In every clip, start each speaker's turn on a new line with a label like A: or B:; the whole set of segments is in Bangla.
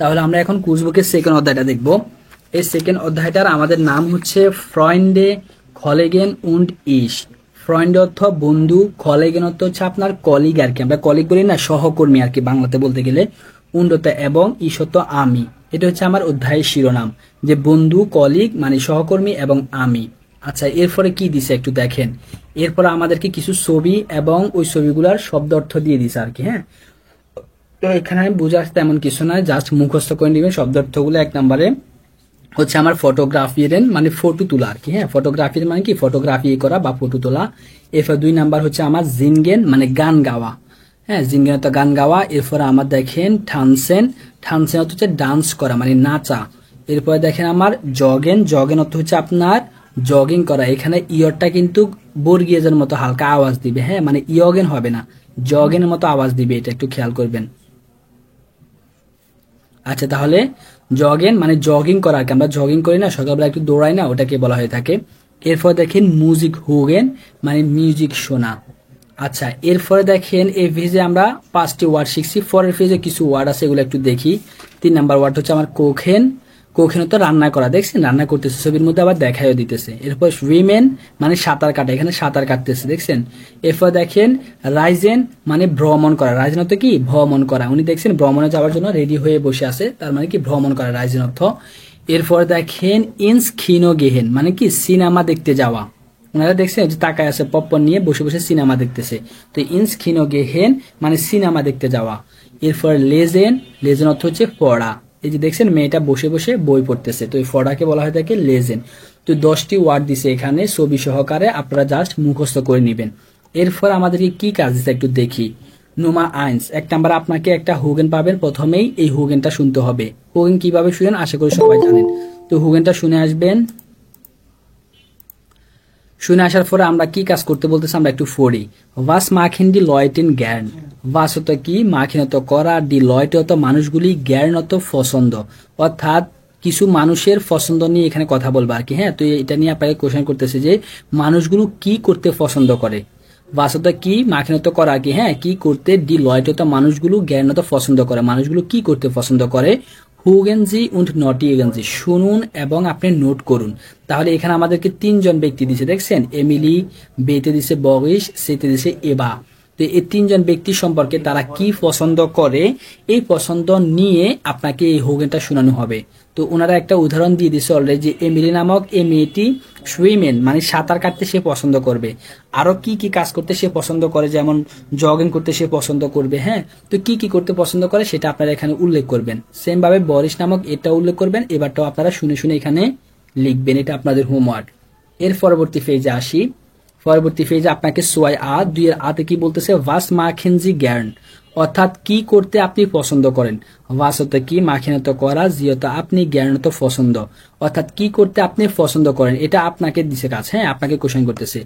A: তাহলে আমরা এখন কুর্সবুকের সেকেন্ড অধ্যায়টা দেখব। এই সেকেন্ড অধ্যায়টার আমাদের নাম হচ্ছে ফ্রয়েন্ডে কলেগেন উন্ড ইশ। ফ্রয়েন্ড অর্থ বন্ধু, কলেগেন অর্থ হচ্ছে আপনার কলিগ আর কি, আমরা কলিগ বলি না, সহকর্মী আর কি বাংলাতে বলতে গেলে। উন্ড অর্থ এবং, ইশ অর্থ আমি। এটা হচ্ছে আমার অধ্যায়ের শিরোনাম, যে বন্ধু, কলিগ মানে সহকর্মী এবং আমি। আচ্ছা, এরপরে কি দিছে একটু দেখেন। এরপরে আমাদেরকে কিছু ছবি এবং ওই ছবিগুলার শব্দ অর্থ দিয়ে দিছে আর কি। হ্যাঁ, তো এখানে বোঝার তেমন কিছু নয়, জাস্ট মুখস্থ করে নেবেন শব্দ অর্থগুলো। এক নম্বরে হচ্ছে আমার ফটোগ্রাফির মানে ফটো তোলা আর কি। হ্যাঁ, ফটোগ্রাফির মানে কি ফটোগ্রাফি করা বা ফটো তোলা। এরপর 2 নাম্বার হচ্ছে আমার জিনগেন মানে গান গাওয়া। হ্যাঁ, জিনগেন অর্থ গান গাওয়া। এরপর আমার দেখেন ঠানসেন, ঠানসেন অর্থ হচ্ছে ডান্স করা মানে নাচা। এরপরে দেখেন আমার জগেন, জগেন অর্থ হচ্ছে আপনার জগিং করা। এখানে ইয়রটা কিন্তু বর্গীয়জের মতো হালকা আওয়াজ দিবে। হ্যাঁ, মানে ইয়গেন হবে না, জগেনের মতো আওয়াজ দিবে, এটা একটু খেয়াল করবেন। আচ্ছা, তাহলে জগেন মানে জগিং করা আর কি, আমরা জগিং করি না সকালবেলা একটু দৌড়াই না, ওটাকে বলা হয়ে থাকে। এরপর দেখেন মিউজিক হুগেন মানে মিউজিক শোনা। আচ্ছা, এরপরে দেখেন এই পেজে আমরা 5টি ওয়ার্ড শিখছি। পরের পেজে কিছু ওয়ার্ড আছে, এগুলো একটু দেখি। 3 নাম্বার ওয়ার্ড হচ্ছে আমার কোখেন, কোখেন তো রান্না করা, দেখছেন রান্না করতেছে, ছবির মধ্যে আবার দেখাইও দিতেছে। এরপর সুইমেন মানে সাঁতার কাটা, এখানে সাঁতার কাটতেছে দেখছেন। এরপর দেখেন রাইজেন মানে ভ্রমণ করা, রাইজেন অর্থ কি ভ্রমণ করা, উনি দেখছেন ভ্রমণে যাওয়ার জন্য রেডি হয়ে বসে আছে, তার মানে কি ভ্রমণ করা রাইজেন অর্থ। এরপর দেখেন ইনস খিনো গেহেন মানে কি সিনেমা দেখতে যাওয়া, ওনারা দেখছেন যে তাকায় আছে পপকর্ন নিয়ে বসে বসে সিনেমা দেখতেছে। তো ইনস খিনো গেহেন মানে সিনেমা দেখতে যাওয়া। এরপর লেজেন, লেজেন অর্থ হচ্ছে পড়া, এই যে দেখছেন মেয়েটা বসে বসে বই পড়তেছে, তো এই পড়াকে বলা হয় থাকে লেজেন। তো 10টি ওয়ার্ড দিছে এখানে ছবি সহকারে, আপনারা জাস্ট মুখস্থ করে নেবেন। এরপর আমাদেরকে কি কাজ দিচ্ছে একটু দেখি। নুমা আইন্স 1 নাম্বার আপনাকে একটা হুগেন পাবেন, প্রথমেই এই হুগেনটা শুনতে হবে। হুগেন কিভাবে শুনেন আশা করি সবাই জানেন। তো হুগেনটা শুনে আসবেন। শুনে আসার পরে আমরা কি কাজ করতে বলতেছি আমরা একটু পড়ি। ওয়াস মাখিন ডি লয়টেন জ্ঞান, ওয়াস হতো কি মাখিন হতো করা, ডি লয়টে হতো মানুষগুলি, জ্ঞান হতো পছন্দ, অর্থাৎ কিছু মানুষের পছন্দ নিয়ে এখানে কথা বলবো আর কি। হ্যাঁ, তো এটা নিয়ে আপনাকে কোশ্চেন করতেছে যে মানুষগুলো কি করতে পছন্দ করে। ওয়াস হতো কি মাখিন হতো করা কি, হ্যাঁ কি করতে, ডি লয়টে হতো মানুষগুলো, জ্ঞান হতো পছন্দ করে, মানুষগুলো কি করতে পছন্দ করে। হুগেনজি উন্ড নটিগেনজি শুনুন এবং আপনি নোট করুন। তাহলে এখানে আমাদেরকে 3 জন ব্যক্তি দিছে দেখছেন, এমিলি, বেতে দিছে বরিস, সেতে দিছে এবা। তো এই 3 জন ব্যক্তি সম্পর্কে তারা কি পছন্দ করে, এই পছন্দ নিয়ে আপনাকে এই হুগেনটা শোনানো হবে। তো ওনারা একটা উদাহরণ দিয়ে দিছে অলরেডি, যে এমিলি নামক এই মেয়েটি সুইমেন মানে সাঁতার কাটতে সে পছন্দ করবে। আরো কি কি কাজ করতে সে পছন্দ করে, যেমন জগিং করতে সে পছন্দ করবে। হ্যাঁ, তো কি কি করতে পছন্দ করে সেটা আপনারা এখানে উল্লেখ করবেন। সেম ভাবে বরিস নামক এটা উল্লেখ করবেন, এবারটাও আপনারা শুনে শুনে এখানে লিখবেন, এটা আপনাদের হোমওয়ার্ক। এর পরবর্তী পেজে আসি। পরবর্তী পেজে আপনাকে সোয়াই আ 2 এর আতে কি বলতেছে, ভাস মাখেনজি জ্ঞান, অর্থাৎ কি করতে আপনি পছন্দ করেন। ভাস হতো কি মাখিনত করা, জিয়ত আপনি, জ্ঞান হতো পছন্দ, অর্থাৎ কি করতে আপনি পছন্দ করেন, এটা আপনাকে দিছে কাজ। হ্যাঁ, আপনাকে কোশ্চেন করতেছে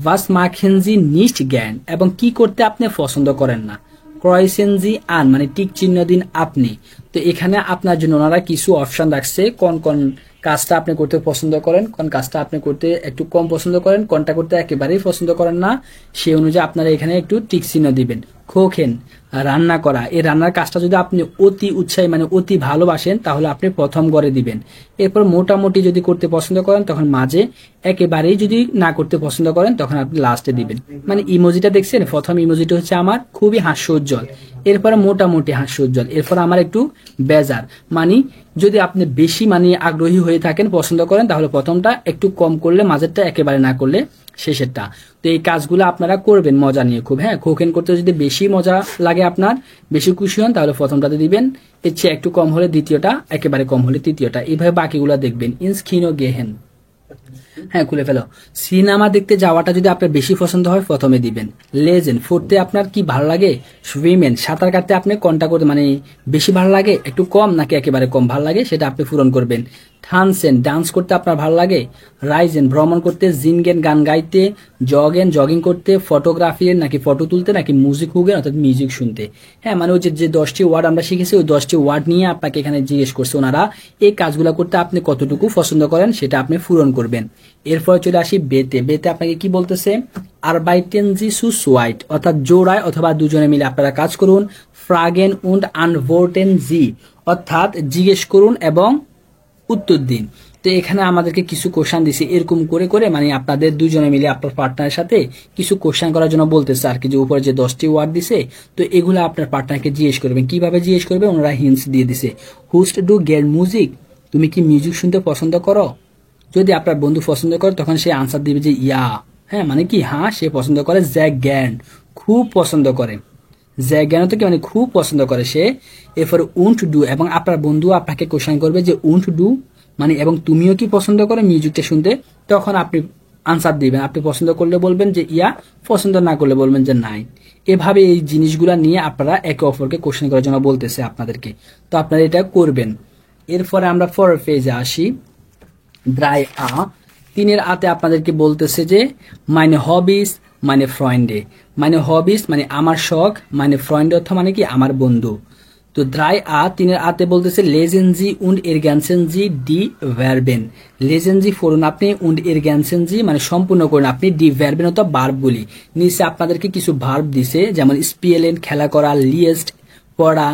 A: ভাস মাখেনজি নিশ্চ জ্ঞান, এবং কি করতে আপনি পছন্দ করেন না। ক্রয়সেনজি আন মানে টিক চিহ্ন দিন আপনি। তো এখানে আপনার জন্য ওনারা কিছু অপশন রাখছে, কোন কোন কাজটা আপনি করতে পছন্দ করেন, কোন কাজটা আপনি করতে একটু কম পছন্দ করেন, কোনটা করতে একেবারেই পছন্দ করেন না, সেই অনুযায়ী আপনারা এখানে একটু টিক চিহ্ন দিবেন। খোখেন রান্না করা, এই রান্নার কাজটা যদি আপনি অতি উৎসাহী মানে অতি ভালোবাসেন তাহলে আপনি প্রথম গড়ে দিবেন। এরপর মোটামুটি যদি করতে পছন্দ করেন তখন মাঝে, একেবারেই যদি না করতে পছন্দ করেন তখন আপনি লাস্টে দিবেন। মানে ইমোজিটা দেখছেন, প্রথম ইমোজিটা হচ্ছে আমার খুবই হাস্যোজ্জ্বল, এরপরে মোটামুটি হাস্যোজ্জ্বল, এরপর আমার একটু বেজার। মানে যদি আপনি বেশি মানে আগ্রহী হয়ে থাকেন পছন্দ করেন তাহলে প্রথমটা, একটু কম করলে মাঝেরটা, একেবারে না করলে শেষেরটা। তো এই কাজগুলো আপনারা করবেন মজা নিয়ে খুব। হ্যাঁ, খোকেন করতে যদি বেশি মজা লাগে, আপনার বেশি খুশি হন, তাহলে প্রথমটাতে দিবেন, এর চেয়ে একটু কম হলে দ্বিতীয়টা, একেবারে কম হলে তৃতীয়টা, এইভাবে বাকিগুলো দেখবেন। ইনস্কিনো গেহেন, হ্যাঁ খুলে ফেলো। সিনেমা দেখতে যাওয়াটা যদি আপনার বেশি পছন্দ হয় প্রথমে দিবেন। লেজেন্ড পড়তে আপনার কি ভালো লাগে। সুইমেন সাঁতার কাটতে আপনি কোনটা করতে মানে বেশি ভালো লাগে, একটু কম নাকি একেবারে কম ভালো লাগে, সেটা আপনি পূরণ করবেন। থানসেন ডান্স করতে আপনার ভালো লাগে। রাইজেন ভ্রমণ করতে, জিনগেন গান গাইতে, জগেন জগিং করতে, ফটোগ্রাফি নাকি ফটো তুলতে, নাকি মিউজিক হুগেন অর্থাৎ মিউজিক শুনতে। হ্যাঁ, মানে ওই যে 10টি ওয়ার্ড আমরা শিখেছি, ওই 10টি ওয়ার্ড নিয়ে আপনাকে এখানে জিজ্ঞেস করছে ওনারা, এই কাজগুলো করতে আপনি কতটুকু পছন্দ করেন সেটা আপনি পূরণ করবেন। এরপর চলে আসি বেতে। বেতে আপনাকে কি বলতেছে, আরবাইটেনজি সু সোয়াইট, অর্থাৎ জোড়ায় অথবা দুজনে মিলে আপনারা কাজ করুন।
B: ফ্রাগেন উন্ড আনভোর্টেন জি, অর্থাৎ জিজ্ঞেস করুন এবং উত্তর দিন। তো এখানে আমাদেরকে কিছু কোশ্চেন দিছে এরকম করে করে, মানে আপনাদের দুজনে মিলে আপনার পার্টনারের সাথে কিছু কোশ্চেন করার জন্য বলতেছে আর কি, যে উপরে যে 10টি ওয়ার্ড দিছে, তো এগুলো আপনার পার্টনারকে জিজ্ঞেস করবেন। কিভাবে জিজ্ঞেস করবে, ওনারা হিন্টস দিয়ে দিছে। হুস্ট ডু গেট মিউজিক, তুমি কি মিউজিক শুনতে পছন্দ করো? যদি আপনার বন্ধু পছন্দ করে তখন সে আনসার দিবে যে ইয়া, হ্যাঁ মানে কি হ্যাঁ সে পছন্দ করে। জ্যাক গ্যান, খুব পছন্দ করে। জ্যাক গ্যান তো কি মানে খুব পছন্দ করে সে। এরপর উন্ট ডু, এবং আপনার বন্ধু আপনাকে কোশ্চেন করবে যে উন্ট ডু মানে এবং তুমিও কি পছন্দ করো মিউজিকটা শুনতে, তখন আপনি আনসার দিবেন। আপনি পছন্দ করলে বলবেন যে ইয়া, পছন্দ না করলে বলবেন যে নাই। এভাবে এই জিনিসগুলা নিয়ে আপনারা একে অপরকে কোশ্চেন করার জন্য বলতেছে আপনাদেরকে, তো আপনারা এটা করবেন। এরপরে আমরা পরের পেজে আসি। ড্রাই আ, 3 আতে আপনাদেরকে বলতেছে যে meine হবিস meine ফ্রেন্ডে, মানে হবিস মানে আমার শখ, মানে ফ্রেন্ড অর্থ মানে কি আমার বন্ধু। তো ড্রাই আ 3 আতে বলতেছে লেজেন জি উন্ড এরগ্যানসেন জি ডি ভার্বেন, লেজেন জি পড়ুন আপনি, উন্ড এরগ্যানসেন জি মানে সম্পূর্ণ করুন আপনি, ডি ভার্বেন অর্থ ভার্বগুলি। নিচে আপনাদেরকে কিছু ভার্ব দিছে, যেমন স্পিয়েলেন খেলা করা, লিয়েস্ট পড়া,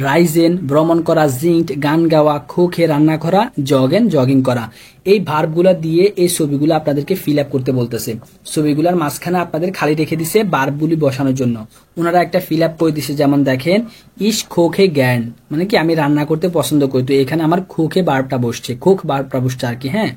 B: রাইজেন ভ্রমণ করা, জিঙ্কড গান গাওয়া, খোখে রান্না করা, জগেন জগিং করা। এই ভার্বগুলা দিয়ে এই ছবিগুলো আপনাদেরকে ফিল আপ করতে বলতেছে। ছবিগুলোর মাঝখানে আপনাদের খালি রেখে দিছে ভার্বগুলি বসানোর জন্য। ওনারা একটা ফিল আপ করে দিছে, যেমন দেখেন ইস খোখে জ্ঞান, মানে কি আমি রান্না করতে পছন্দ করি। তো এখানে আমার খোখে ভার্বটা বসছে, খোখ ভার্বটা বসছে আর কি, হ্যাঁ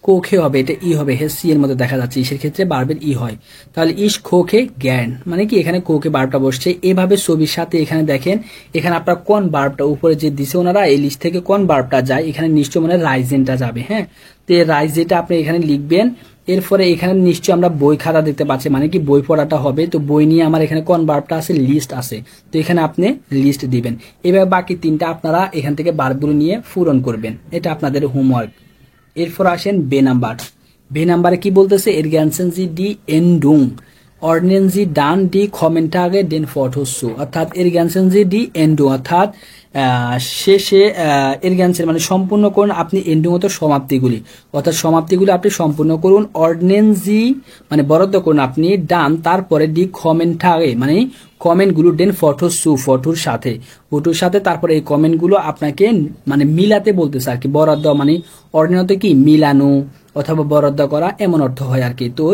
B: কোখে হবে, এটা ই হবে, সি এর মধ্যে দেখা যাচ্ছে, ইসের ক্ষেত্রে বার্বের ই হয়। তাহলে ইস খোখে জ্ঞান মানে কি এখানে কোকে বার্বটা বসছে। এভাবে ছবির সাথে এখানে দেখেন, এখানে আপনার কোন বার্বটা উপরে যে দিছে ওনারা, এই লিস্ট থেকে কোন বার্বটা যায়, এখানে নিশ্চয় মানে রাইজেনটা যাবে, হ্যাঁ। তো এই রাইজেনটা আপনি এখানে লিখবেন। এরপরে এখানে নিশ্চয় আমরা বই খাতা দেখতে পাচ্ছি, মানে কি বই পড়াটা হবে। তো বই নিয়ে আমার এখানে কোন বার্বটা আছে, লিস্ট আছে, তো এখানে আপনি লিস্ট দিবেন। এবার বাকি 3টা আপনারা এখান থেকে বার্বগুলো নিয়ে পূরণ করবেন, এটা আপনাদের হোমওয়ার্ক। এরপর আসেন বে নাম্বার। বে নাম্বারে কি বলতেছে, এরগ্যানসেন জি ডি এন্ডুং অর্ডিনেন জি ডান ডি কমেন্টাগে ডেন ফটোসু, অর্থাৎ এরগ্যানসেন জি ডি এন্ডুং অর্থাৎ শেষে এরগ্যানসেন মানে সম্পূর্ণ করুন আপনি, এন্ডুং অর্থাৎ সমাপ্তিগুলি, অর্থাৎ সমাপ্তিগুলি আপনি সম্পূর্ণ করুন। অর্ডিনেন জি মানে বরাদ্দ করুন আপনি, ডান তারপরে ডি কমেন্টাগে মানে কমেন্টগুলো ডেন ফটোসু ফটোর সাথে তারপরে এই কমেন্টগুলো আপনাকে মানে মিলাতে বলতেছে আর কি। বরাদ্দ মানে অর্ডিনাতে কি মিলানো অথবা বরাদ্দ করা এমন অর্থ হয় আর কি। তো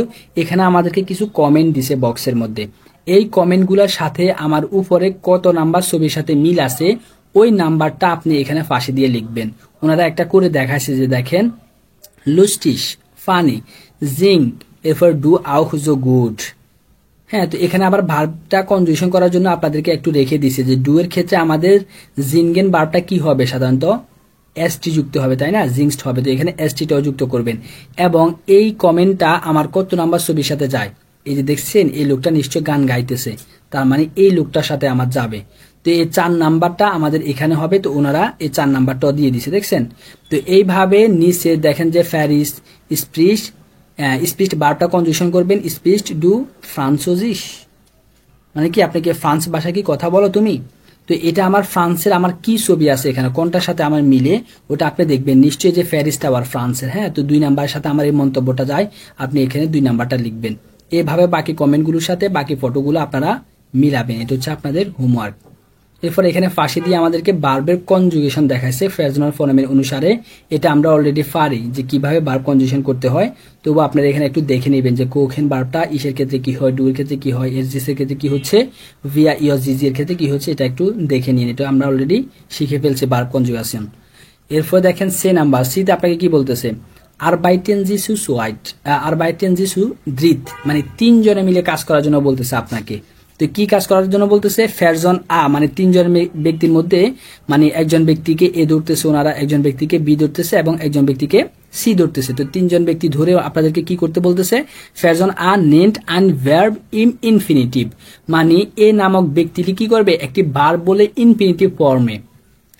B: এখানে আমাদেরকে কিছু কমেন্ট দিছে বক্সের মধ্যে, এই কমেন্টগুলোর সাথে আমার উপরে কত নাম্বার ছবির সাথে মিল আছে ওই নাম্বারটা আপনি এখানে পাশে দিয়ে লিখবেন। ওনারা একটা করে দেখাচ্ছে যে দেখেন লুস্টিশ ফানি জিং এরপর ডু আউখ জো গুড, হ্যাঁ। তো এখানে আবার ভার্বটা কনজুগেশন করার জন্য আপনাদেরকে একটু রেখে দিছে যে ডু এর ক্ষেত্রে আমাদের জিনগেন ভার্বটা কি হবে, সাধারণত এসটি যুক্ত হবে, তাই না, জিংসড হবে। তো এখানে এসটিটাও যুক্ত করবেন। এবং এই কমেন্টটা আমার কত নাম্বার ছবির সাথে যায়, এই যে দেখছেন এই লোকটা নিশ্চয় গান গাইতেছে, তার মানে এই লোকটার সাথে আমার যাবে। তো এই 4 নাম্বারটা আমাদের এখানে হবে। তো ওনারা এই 4 নাম্বারটাও দিয়ে দিছে, দেখছেন। তো এইভাবে নিচে দেখেন যে ফ্যারিস স্প্রিশ স্পিচ ভার্বটা কনজুগেশন করবেন, স্পিচ ডু ফ্রান্সোজিস মানে কি আপনি কি ফ্রান্স ভাষা কি কথা বলো তুমি। তো এটা আমার ফ্রান্সের আমার কি ছবি আছে এখানে কোনটার সাথে আমার মিলে ওটা আপনি দেখবেন, নিশ্চয়ই যে প্যারিস টাওয়ার ফ্রান্সের, হ্যাঁ। তো 2 নাম্বারের সাথে আমার এই মন্তব্যটা যায়, আপনি এখানে 2 নাম্বারটা লিখবেন। এভাবে বাকি কমেন্টগুলোর সাথে বাকি ফটোগুলো আপনারা মিলাবেন, এটা হচ্ছে আপনাদের হোমওয়ার্ক। এরপর এখানে ফাঁসি দিয়ে আমাদেরকে ভার্বের কনজুগেশন দেখাইছে ফ্রেজনাল ফর্মের অনুসারে, এটা আমরা অলরেডি পারি যে কিভাবে ভার্ব কনজুগেশন করতে হয়। তবু আপনারা এখানে একটু দেখে নেবেন যে কোখেন ভার্বটা ইসের ক্ষেত্রে কি হয়, ডু এর ক্ষেত্রে কি হয়, এসজিস এর ক্ষেত্রে কি হচ্ছে, ভিয়া ইওজিজি এর ক্ষেত্রে কি হচ্ছে, এটা একটু দেখে নিন। এটা আমরা অলরেডি শিখে ফেলছি ভার্ব কনজুগেশন। এরপর দেখেন সে নাম্বার সিতে আপনাকে কি বলতেছে, আরবাইটেন জিসু সোয়াইট আরবাইটেন জিসু দ্রিত মানে 3 জনে মিলে কাজ করার জন্য বলতেছে আপনাকে। তো কি কাজ করার জন্য বলতেছে, ফেরজন আ মানে 3 জন ব্যক্তির মধ্যে মানে একজন ব্যক্তিকে এ ধরতেছে, ওনারা একজন ব্যক্তিকে বি ধরতেছে এবং একজন ব্যক্তিকে সি ধরতেছে। তো 3 জন ব্যক্তি ধরে আপনাদেরকে কি করতে বলতেছে, ফেরজন আ নেন্ট অ্যান্ড ভার্ব ইন ইনফিনিটিভ মানে এ নামক ব্যক্তিটি কি করবে একটি ভার্ব বলে ইনফিনিটিভ ফর্মে,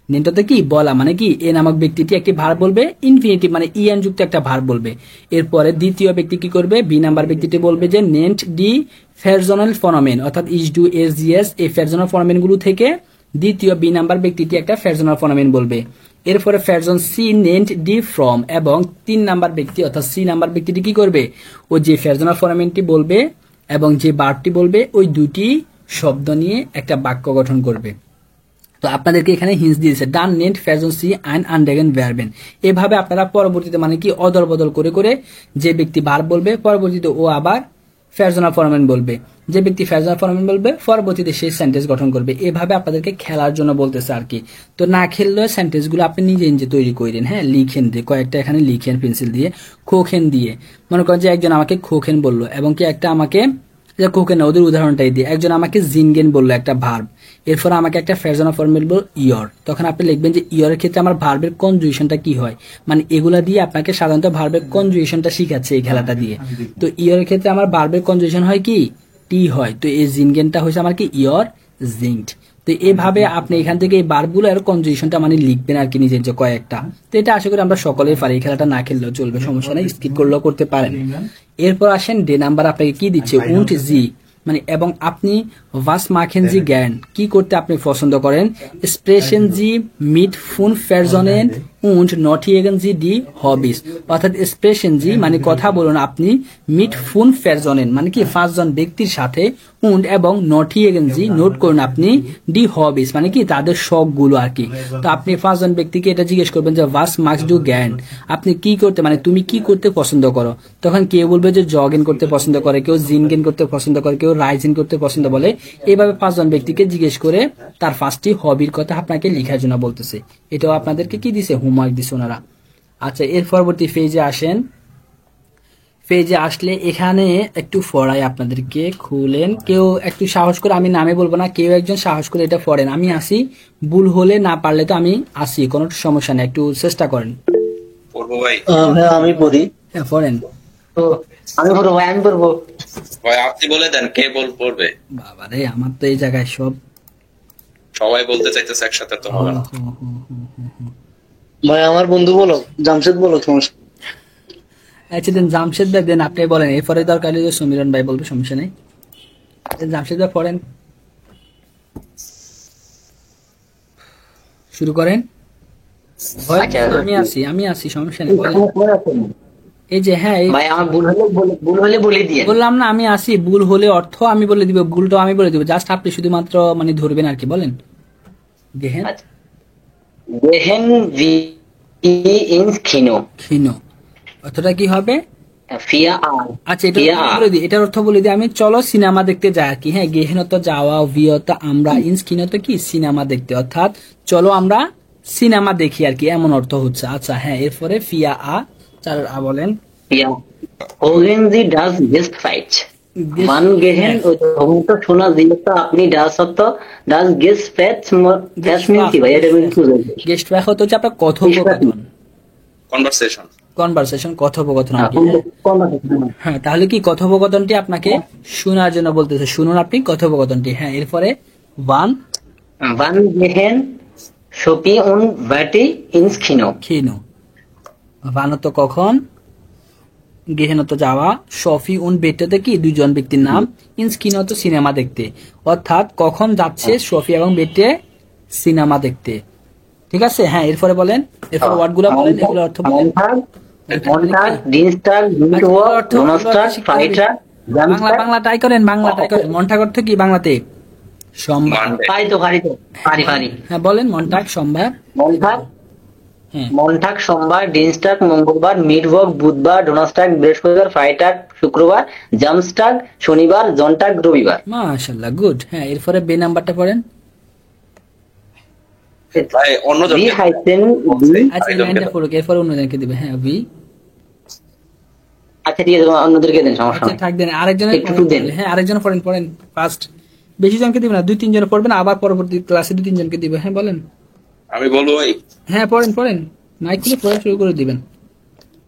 B: নেন্টতে কি বলা মানে কি এ নামক ব্যক্তিটি একটি ভার্ব বলবে, ইনফিনিটিভ মানে ইএন যুক্ত একটা ভার্ব বলবে। এরপরে দ্বিতীয় ব্যক্তি কি করবে, বি নাম্বার ব্যক্তিটি বলবে যে নেন্ট ডি ফেরজনাল ফনোমেন অর্থাৎ ইস ডু এস জিএস এই ফেরজনাল ফনোমেন গুলো থেকে দ্বিতীয় বি নাম্বার ব্যক্তিটি একটা ফেরজনাল ফনোমেন বলবে। এরপরে ফেরজন সি নেন্ট ডি ফ্রম এবং 3 নাম্বার ব্যক্তি অর্থাৎ সি নাম্বার ব্যক্তিটি কি করবে, ও যে ফেরজনাল ফনোমেনটি বলবে এবং যে ভার্বটি বলবে ওই দুটি
A: শব্দ নিয়ে একটা বাক্য গঠন করবে। তো আপনাদেরকে এখানে হিন্স দিয়েছে ডান নেট ফ্যাজন সি আইন আন্ডারগেন ভার্বেন। এভাবে আপনারা পরবর্তীতে মানে কি অদল বদল করে করে যে ব্যক্তি ভার্ব বলবে পরবর্তীতে ও আবার ফ্যাজনাল ফরমেন বলবে, যে ব্যক্তি ফ্যাজনাল ফরমেন বলবে পরবর্তীতে সেই সেন্টেন্স গঠন করবে। এভাবে আপনাদেরকে খেলার জন্য বলতেছে আর কি। তো না খেললেও সেন্টেন্স গুলো আপনি নিজে নিজে তৈরি করেন, হ্যাঁ লিখেন দিয়ে কয়েকটা এখানে লিখেন পেন্সিল দিয়ে। খোখেন দিয়ে মনে করেন যে একজন আমাকে খোখেন বললো এবং কি একটা আমাকে যে খোখেন ওদের উদাহরণটাই দিয়ে একজন আমাকে জিনগেন বললো একটা ভার্ব, এরপর আমাকে একটা ফ্যাজনাল ফরমেট বলল ইয়র, তখন আপনি লিখবেন যে ইয়রের ক্ষেত্রে আমার ভার্বের কনজুগেশনটা কি হয়, মানে এগুলা দিয়ে আপনাকে সাধারণত ভার্বের কনজুগেশনটা শিখাচ্ছে এই খেলাটা দিয়ে। তো ইয়রের ক্ষেত্রে আমার ভার্বের কনজুগেশন হয় কি টি হয়, তো এই জিনগেনটা হয়েছে আমার কি ইয়র জিঙ্কড। তো এইভাবে আপনি এখান থেকে এই ভার্বগুলো আর কনজুগেশনটা মানে লিখবেন আর কি নিজের যে কয়েকটা। তো এটা আশা করি আমরা সকলেই পারি, এই খেলাটা না খেললেও চলবে, সমস্যা নেই, স্কিপ করলেও করতে পারেন। এরপর আসেন ডে নাম্বার আপনাকে কি দিচ্ছে উন্ট জি, মানে এবং আপনি ওয়াস মাখেন জি জ্ঞান কি করতে আপনি পছন্দ করেন, স্প্রেশন জি মিট ফুন ফেরজনেন উন্ট নটিয়েগেন জি ডি হবিস, অর্থাৎ স্প্রেশন জি মানে কথা বলুন আপনি, মিট ফুন ফেরজনেন মানে কি 5 জন ব্যক্তির সাথে, উন্ট এবং নটিয়েগেন জি নোট করুন আপনি ডি হবিস মানে কি তাদের শখ গুলো আর কি। তো আপনি 5 জন ব্যক্তিকে এটা জিজ্ঞেস করবেন যে ওয়াস মার্কস ডু জ্ঞান, আপনি কি করতে মানে তুমি কি করতে পছন্দ করো, তখন কেউ বলবে যে জগিং করতে পছন্দ করে, কেউ জিনগেন করতে পছন্দ করে, কেউ রাইজিং করতে পছন্দ বলে। এইভাবে 5 জন ব্যক্তিকে জিজ্ঞেস করে তার 5টি হবির কথা আপনাকে লেখার জন্য বলতেছে। এটাও আপনাদেরকে কি দিছে হোমওয়ার্ক দিছে ওনারা। আচ্ছা এর পরবর্তী পেজে আসেন। পেজে আসলে এখানে একটু পড়াই আপনাদেরকে, খুলেন, কেউ একটু সাহস করে, আমি নামে বলবো না, কেউ একজন সাহস করে এটা পড়েন, আমি আসি, ভুল হলে না পারলে তো আমি আসি, কোনো সমস্যা নেই, একটু চেষ্টা করেন।
C: পড়বো ভাই।
D: ভাই আমি পড়ি।
A: হ্যাঁ পড়েন।
D: তো আমি পড়বো ভাই, আমি পড়বো।
C: ভাই আপনি বলে দেন কে পড়বে।
A: বাবা রে আমার তো এই জায়গায় সব
C: সবাই বলতে চাইতেছে একসাথে তো হবে না।
D: ভাই আমার বন্ধু বলো, জামশেদ বলো, সমস্যা।
A: আচ্ছা দেন জামশেদ ভাই দেন আপনি বলেন, এরপরে দরকার হলে সমীরণ ভাই বলবে, সমস্যা নেই। জামশেদ ভাই পড়েন, শুরু করেন।
D: আচ্ছা,
A: আমি আসি সমস্যা নেই, বলেন। এই যে হ্যাঁ
D: ভাই আমার ভুল হলে বলে দিয়ে।
A: বললাম না আমি আসি, ভুল হলে অর্থ আমি বলে দিব, ভুলটাও আমি বলে দিব, জাস্ট আপনি শুধুমাত্র মানে ধরবেন আর কি। বলেন গেহেন
D: গেহেন ভি ইন খিনো,
A: ক্ষীণ অর্থটা কি হবে?
D: ফিয়া আর।
A: আচ্ছা এটা বলে দিই, এটার অর্থ বলে দিই আমি, চলো সিনেমা দেখতে যাই আর কি। হ্যাঁ গেহেনত যাওয়া, ভিয়ত আমরা, ইন্স ক্ষীণত কি সিনেমা দেখতে, অর্থাৎ চলো আমরা সিনেমা দেখি আর কি, এমন অর্থ হচ্ছে। আচ্ছা হ্যাঁ এরপরে ফিয়া আ, চার আ বলেন।
D: ফিয়া হোগেন জি ডাজ গেস্ট ফাইট মান গেহেন তো শোনা জিনিসটা আপনি ডাজ হতো ডাজ গেস্ট ফ্যাচ ফ্যাচ মিন কি ভাই, এটা মিন কি
A: গেস্ট ফ্যাক হচ্ছে আপনার কথোপকথন,
C: কনভারসেশন
A: কনভারসেশন কথোপকথন আর কি। হ্যাঁ তাহলে কি কথোপকথনটি আপনাকে শোনার জন্য বলতেছে, শুনুন আপনি কথোপকথনটি। হ্যাঁ এরপরে ওয়ান
D: গেহেন শপি উন ভাটি ইন্স খিনো,
A: ক্ষীণ বানত কখন, গেহেনত যাওয়া, শফি উন বেটেতে কি দুজন ব্যক্তির নাম, ইন্স ক্ষীণত সিনেমা দেখতে, অর্থাৎ কখন যাচ্ছে শফি এবং বেটে সিনেমা দেখতে। ঠিক আছে হ্যাঁ এরপরে বলেন, এরপর ওয়ার্ড গুলা বলেন, এগুলো অর্থ বলেন। বাংলা ট্রাই করেন, বাংলা ট্রাই করেন। মনটাক অর্থ কি বাংলাতে? সোমবার। হ্যাঁ বলেন মনটাক সোমবার। হ্যাঁ
D: মনটাক সোমবার, ডিনস্টাক মঙ্গলবার, মিডওয়ার্ক বুধবার, ডোনাস্টাক বৃহস্পতিবার, ফ্রাইটাক শুক্রবার, জামস্টাক শনিবার, জনটাক রবিবার।
A: মাশাআল্লাহ গুড। হ্যাঁ এরপরে বে নাম্বারটা পড়েন।
C: ভাই অন্যজন
A: আচ্ছা এই লাইনটা পড়ুক, এরপর অন্যজনকে দিবে। হ্যাঁ বি,
D: আচ্ছা ঠিক আছে অন্যদেরকে দেন, সমস্যা
A: আচ্ছা
D: নেই।
A: থাক দেন, আরেকজনের
D: একটু দেন।
A: হ্যাঁ আরেকজন পড়েন, পড়েন ফার্স্ট, বেশি জনকে দিবেন না, 2-3 জন পড়বেন, আবার পরবর্তী ক্লাসে 2-3 জনকে দিবে। হ্যাঁ বলেন।
C: আমি বলবো ভাই।
A: হ্যাঁ পড়েন পড়েন, মাইক খুলে পড়া শুরু করে দিবেন।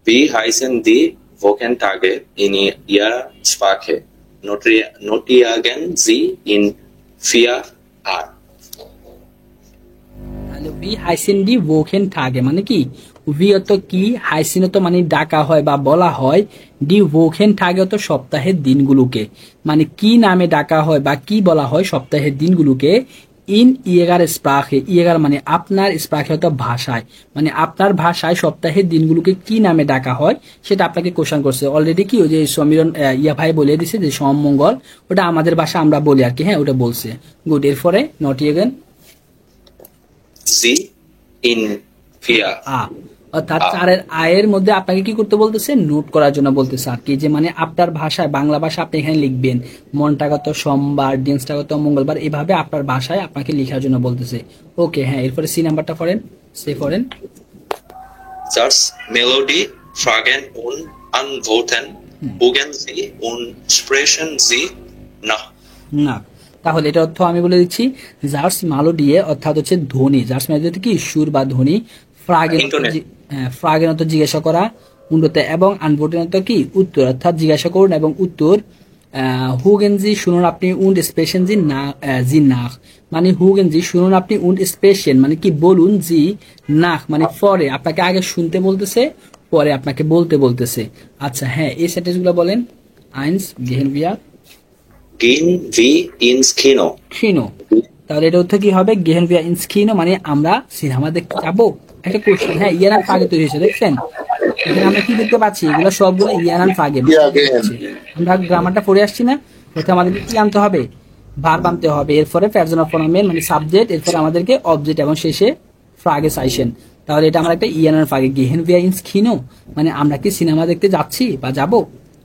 C: Vi heißen die Wochentage in ihrer Sprache. Notieren Sie in 4a.
A: তাহলে ভি হাইসিন ডি ভোকেন থাকে মানে কি, ভি অত কি, হাইসিন তো মানে ডাকা হয় বা বলা হয়, ডি ভোকেন থাকে তো সপ্তাহের দিনগুলোকে, মানে কি নামে ডাকা হয় বা কি বলা হয় সপ্তাহের দিনগুলোকে,
B: ইন ইয়েগার স্প্রাখে, ইয়েগার মানে আপনার, স্প্রাখে অর্থাৎ ভাষায়, মানে আপনার ভাষায় সপ্তাহের দিনগুলোকে কি নামে ডাকা হয় সেটা আপনাকে কোশ্চেন করছে অলরেডি। কি ওই যে সমীরন ইয়া ভাই বলে দিছে যে সোম মঙ্গল, ওটা আমাদের ভাষা আমরা বলি আর কি, হ্যাঁ ওটা বলছে। গুড, এরপরে নট ইয়েগান
C: জি ইন ফিয়া
B: আ, অর্থাৎ চারের আয়ের মধ্যে আপনাকে কি করতে বলতেছে, নোট করার জন্য বলতেছে আর কি, যে মানে আপনার ভাষায়, বাংলা ভাষা আপনি এখানে লিখবেন মনটাগত সোমবার, দিনটাগত মঙ্গলবার, এভাবে আপনার ভাষায় আপনাকে লেখার জন্য বলতেছে। ওকে, হ্যাঁ এরপরে সি নাম্বারটা পড়েন, সে পড়েন।
C: Das Melodie fragen und antworten. Mögen Sie und sprechen Sie nach.
B: না, তাহলে এটা অর্থ আমি বলে দিচ্ছি। জার্স মালো দিয়ে অর্থাৎ হচ্ছে ধ্বনি, জার্স মানে কি সুর বা ধ্বনি, ফ্রাগের মতো জিজ্ঞাসা করা, উন্নত এবং আনভোটের মতো কি উত্তর, অর্থাৎ জিজ্ঞাসা করুন এবং উত্তর। হুগেনজি শুনুন আপনি, উন্ড স্পেশন জি না, জি নাক মানে হুগেনজি শুনুন আপনি, উন্ড স্পেশন মানে কি বলুন, জি নাক মানে পরে, আপনাকে আগে শুনতে বলতেছে পরে আপনাকে বলতে বলতেছে। আচ্ছা হ্যাঁ, এই সেন্টেন্স গুলো বলেন। আইনস গেহেন বিয়া
C: Gehen wir ins Kino.
B: কিনো, তাহলে এটা অর্থ কি হবে, গেহেন বিয়া ইনস কিনো মানে আমরা সিনেমা দেখতে যাবো। একটা কোশ্চেন, হ্যাঁ ইয়ারান ফাগে তৈরি হয়েছে, দেখছেন এখানে আমরা কি দেখতে পাচ্ছি, এগুলো সবগুলো ইয়ারান ফাগে। আমরা গ্রামারটা পড়ে আসছি না, প্রথমে আমাদেরকে কি আনতে হবে, ভার্ব আনতে হবে, এরপরে প্যারজন অফ প্রোনাউন মানে সাবজেক্ট, এরপরে আমাদেরকে অবজেক্ট এবং শেষে ফ্রাগে সাইশন। তাহলে এটা আমরা একটা ইয়ারান ফাগে, গেহেন বিয়া ইনস কিনো মানে আমরা কি সিনেমা দেখতে যাচ্ছি বা যাবো।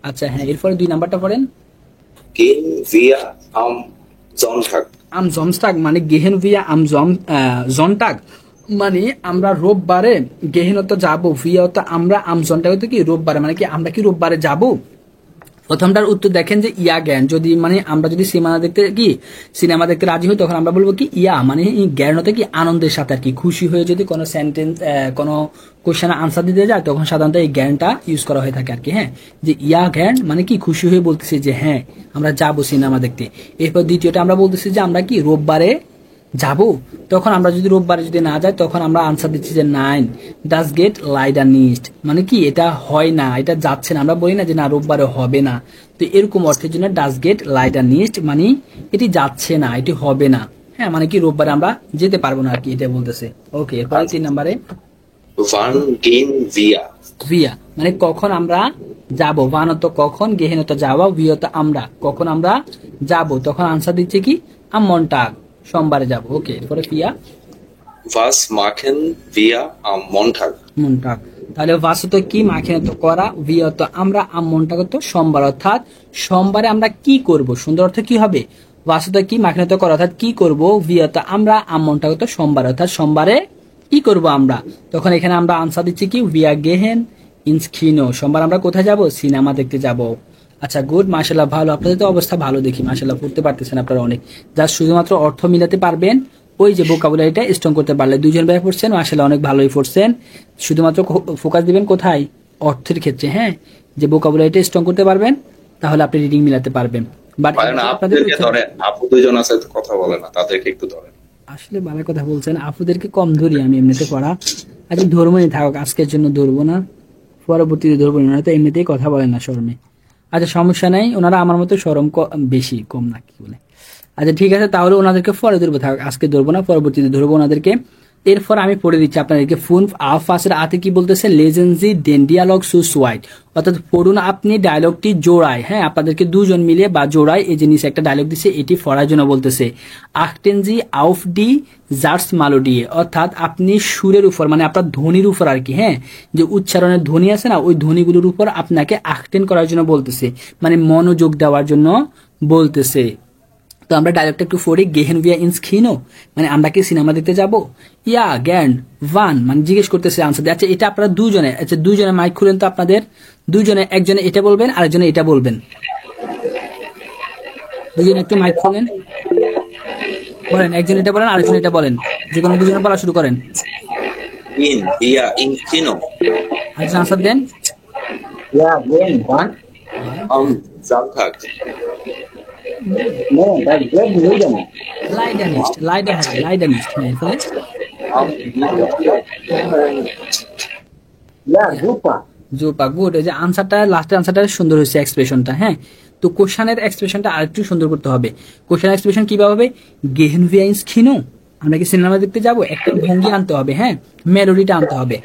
B: আচ্ছা হ্যাঁ, এরপরে 2 নাম্বারটা পড়েন।
C: Gehen wir am Sonntag.
B: আম জমস্টাগ মানে গেহেন ভিয়া আম জনটাগ মানে আমরা রোববারে, গেহেনত যাবো, ভিয়া তো আমরা, আম জনটাগ তো কি রোববারে, মানে কি আমরা কি রোববারে যাব। প্রথমটার উত্তর দেখেন যে ইয়া জ্ঞান, যদি মানে আমরা যদি সিনেমা দেখতে রাজি হই তখন আমরা বলবো কি ইয়া মানে জ্ঞান হতে কি আনন্দের সাথে আর কি, খুশি হয়ে যদি কোনো সেন্টেন্স কোনো কোশ্চেনের আনসার দিতে যায় তখন সাধারণত এই জ্ঞানটা ইউজ করা হয়ে থাকে আর কি। হ্যাঁ, যে ইয়া জ্ঞান মানে কি খুশি হয়ে বলতেছি যে হ্যাঁ আমরা যাবো সিনেমা দেখতে। এরপর দ্বিতীয়টা আমরা বলতেছি যে আমরা কি রোববারে যাব, তখন আমরা যদি রোববারে যদি না যাই তখন আমরা আনসার দিচ্ছি যে নাইন ডাস গেট লাইডার নিস্ট মানে কি এটা হয় না, এটা যাচ্ছে না, আমরা বলি না যে না রোববারে হবে না, তো এরকম অর্থের জন্য ডাস গেট লাইডার নিস্ট মানে এটি যাচ্ছে না, এটি হবে না। হ্যাঁ, মানে কি রোববারে আমরা যেতে পারবো না আর কি, এটা বলতেছে। ওকে, এরপরে 3 নম্বরে
C: Wann gehen wir?
B: ভিয়া মানে কখন আমরা যাব, ভানত কখন, গেহেনত যাওয়া, ভিয়ত আমরা কখন আমরা যাব, তখন আনসার দিচ্ছে কি আম মনটাগ সোমবারে যাব। ওকে, এরপরে ফিয়া
C: Was machen wir am Montag?
B: মনটাগ, তাহলে ভাসত কি মাখিনত করা, ভিয়ত আমরা, আম মনটাগ তো সোমবার, অর্থাৎ সোমবারে আমরা কি করব, সুন্দর অর্থ কি হবে, ভাসত কি মাখিনত করা অর্থাৎ কি করব, ভিয়ত আমরা, আম মনটাগ তো সোমবার অর্থাৎ সোমবারে কি করব আমরা, তখন এখানে আমরা আনসার দিচ্ছি কি ভিয়া গেহেন ইনস কিনো, সোমবার আমরা কোথায় যাব, সিনেমা দেখতে যাব। আচ্ছা গুড, মাশাআল্লাহ ভালো, আপনাদের তো অবস্থা ভালো দেখি, মাশাআল্লাহ পড়তে পারতেছেন আপনারা অনেক, যা শুধুমাত্র অর্থ মিলাতে পারবেন, ওই যে ভোকাবুলারিটা স্ট্রং করতে পারলে, 2 জন ভাই পড়ছেন মাশাআল্লাহ অনেক ভালোই পড়ছেন, শুধুমাত্র ফোকাস দিবেন কোথায়, অর্থের ক্ষেত্রে। হ্যাঁ, যে ভোকাবুলারিটা স্ট্রং করতে পারবেন তাহলে আপনি রিডিং মিলাতে পারবেন। বাট
C: আপনাদেরকে ধরেন, আপু 2 জন আছে কথা বলে না, তাদেরকে একটু ধরেন।
B: আসলে ভালো কথা বলছেন, আপুদেরকে কম ধরি আমি এমনিতে করা, আজকে ধরবো না, থাকুক আজকের জন্য ধরবো না, পরবর্তীতে ধরবো না, তো এমনিতেই কথা বলেন না শরমে। আচ্ছা সমস্যা নাই, ওনারা আমার মতো শরম বেশি কম না কি বলে। আচ্ছা ঠিক আছে, তাহলে ওনাদেরকে পরে ধরবো, থাকুক আজকে ধরবো না, পরবর্তীতে ধরবো ওনাদেরকে। এরপর আমি পড়ে দিচ্ছি আপনাদেরকে, ফুন আফাসের আতে কি বলতেছে, লেজেন্সি দেন ডিয়ালগ সুস হোয়াইট, অর্থাৎ পড়ুন আপনি ডায়লগটি জোড়ায়। হ্যাঁ, আপনাদেরকে 2 জন মিলে বা জোড়ায় এই জিনিস একটা ডায়লগ দিচ্ছে, এটি পড়ার জন্য বলতেছে। আখটেনজি আউফ ডি জার্স মালোডিয়ে, অর্থাৎ আপনি সুরের উপর মানে আপনার ধ্বনির উপর আর কি, হ্যাঁ যে উচ্চারণের ধ্বনি আছে না, ওই ধ্বনিগুলোর উপর আপনাকে আখটেন করার জন্য বলতেছে, মানে মনোযোগ দেওয়ার জন্য বলতেছে। তো আমরা ডায়লগটা একটু পড়ি, গেহেন ভিয়া ইনস কিনো মানে আমরা কি সিনেমা দেখতে যাব, ইয়া জ্ঞান ওয়ান মানে জিজ্ঞেস করতেছে আনসার দিয়ে। আচ্ছা এটা আপনারা 2 জনে, আচ্ছা 2 জনে মাইক খুলেন তো আপনাদের, 2 জনে, একজনে এটা বলবেন আরেকজনে এটা বলবেন, 2 জন একটু মাইক খুলেন, বলেন একজন এটা বলেন আরেকজন এটা বলেন, যে কোনো 2 জনে বলা শুরু করেন।
C: In wir ins Kino.
B: আরেকজন আনসার দেন।
D: Yeah, when one?
C: Am Sonntag.
D: No, that's good reason.
B: লাইডানিস্ট, লাইডানিস্ট, হ্যাঁ এরপরে
C: Am
D: Yeah, super.
B: জোপা, গুড। এই যে আনসারটা লাস্টের আনসারটা সুন্দর হয়েছে এক্সপ্রেশনটা। হ্যাঁ, তো কোশ্চেনের এক্সপ্রেশনটা আরেকটু সুন্দর করতে হবে। কোশ্চেন এক্সপ্রেশন কিভাবে হবে? গেহেন ভি আইন্স খিনো, আমরা কি সিনেমা দেখতে যাব, একটা ভঙ্গি আনতে হবে, হ্যাঁ, মেলোডিটা আনতে হবে।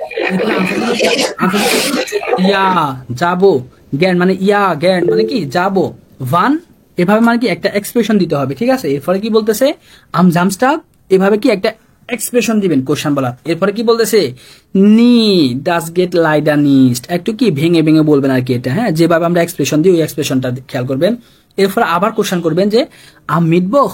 B: ইয়া যাবো, জ্ঞান মানে ইয়া, জ্ঞান মানে কি যাবো, ভান এভাবে মানে কি একটা এক্সপ্রেশন দিতে হবে, ঠিক আছে। এরপরে কি বলতেছে? আম জামস্টাক, এভাবে কি একটা এক্সপ্রেশন দিবেন কোশ্চেন বলার। এরপরে কি বলতেছে? নি ডাস গেট লাইডা নিস্ট, একটু কি ভেঙে ভেঙে বলবেন আর কি এটা, হ্যাঁ, যেভাবে আমরা এক্সপ্রেশন দিই ওই এক্সপ্রেশনটা খেয়াল করবেন। এরপর আবার কোশ্চেন করবেন যে আম মিটবখ,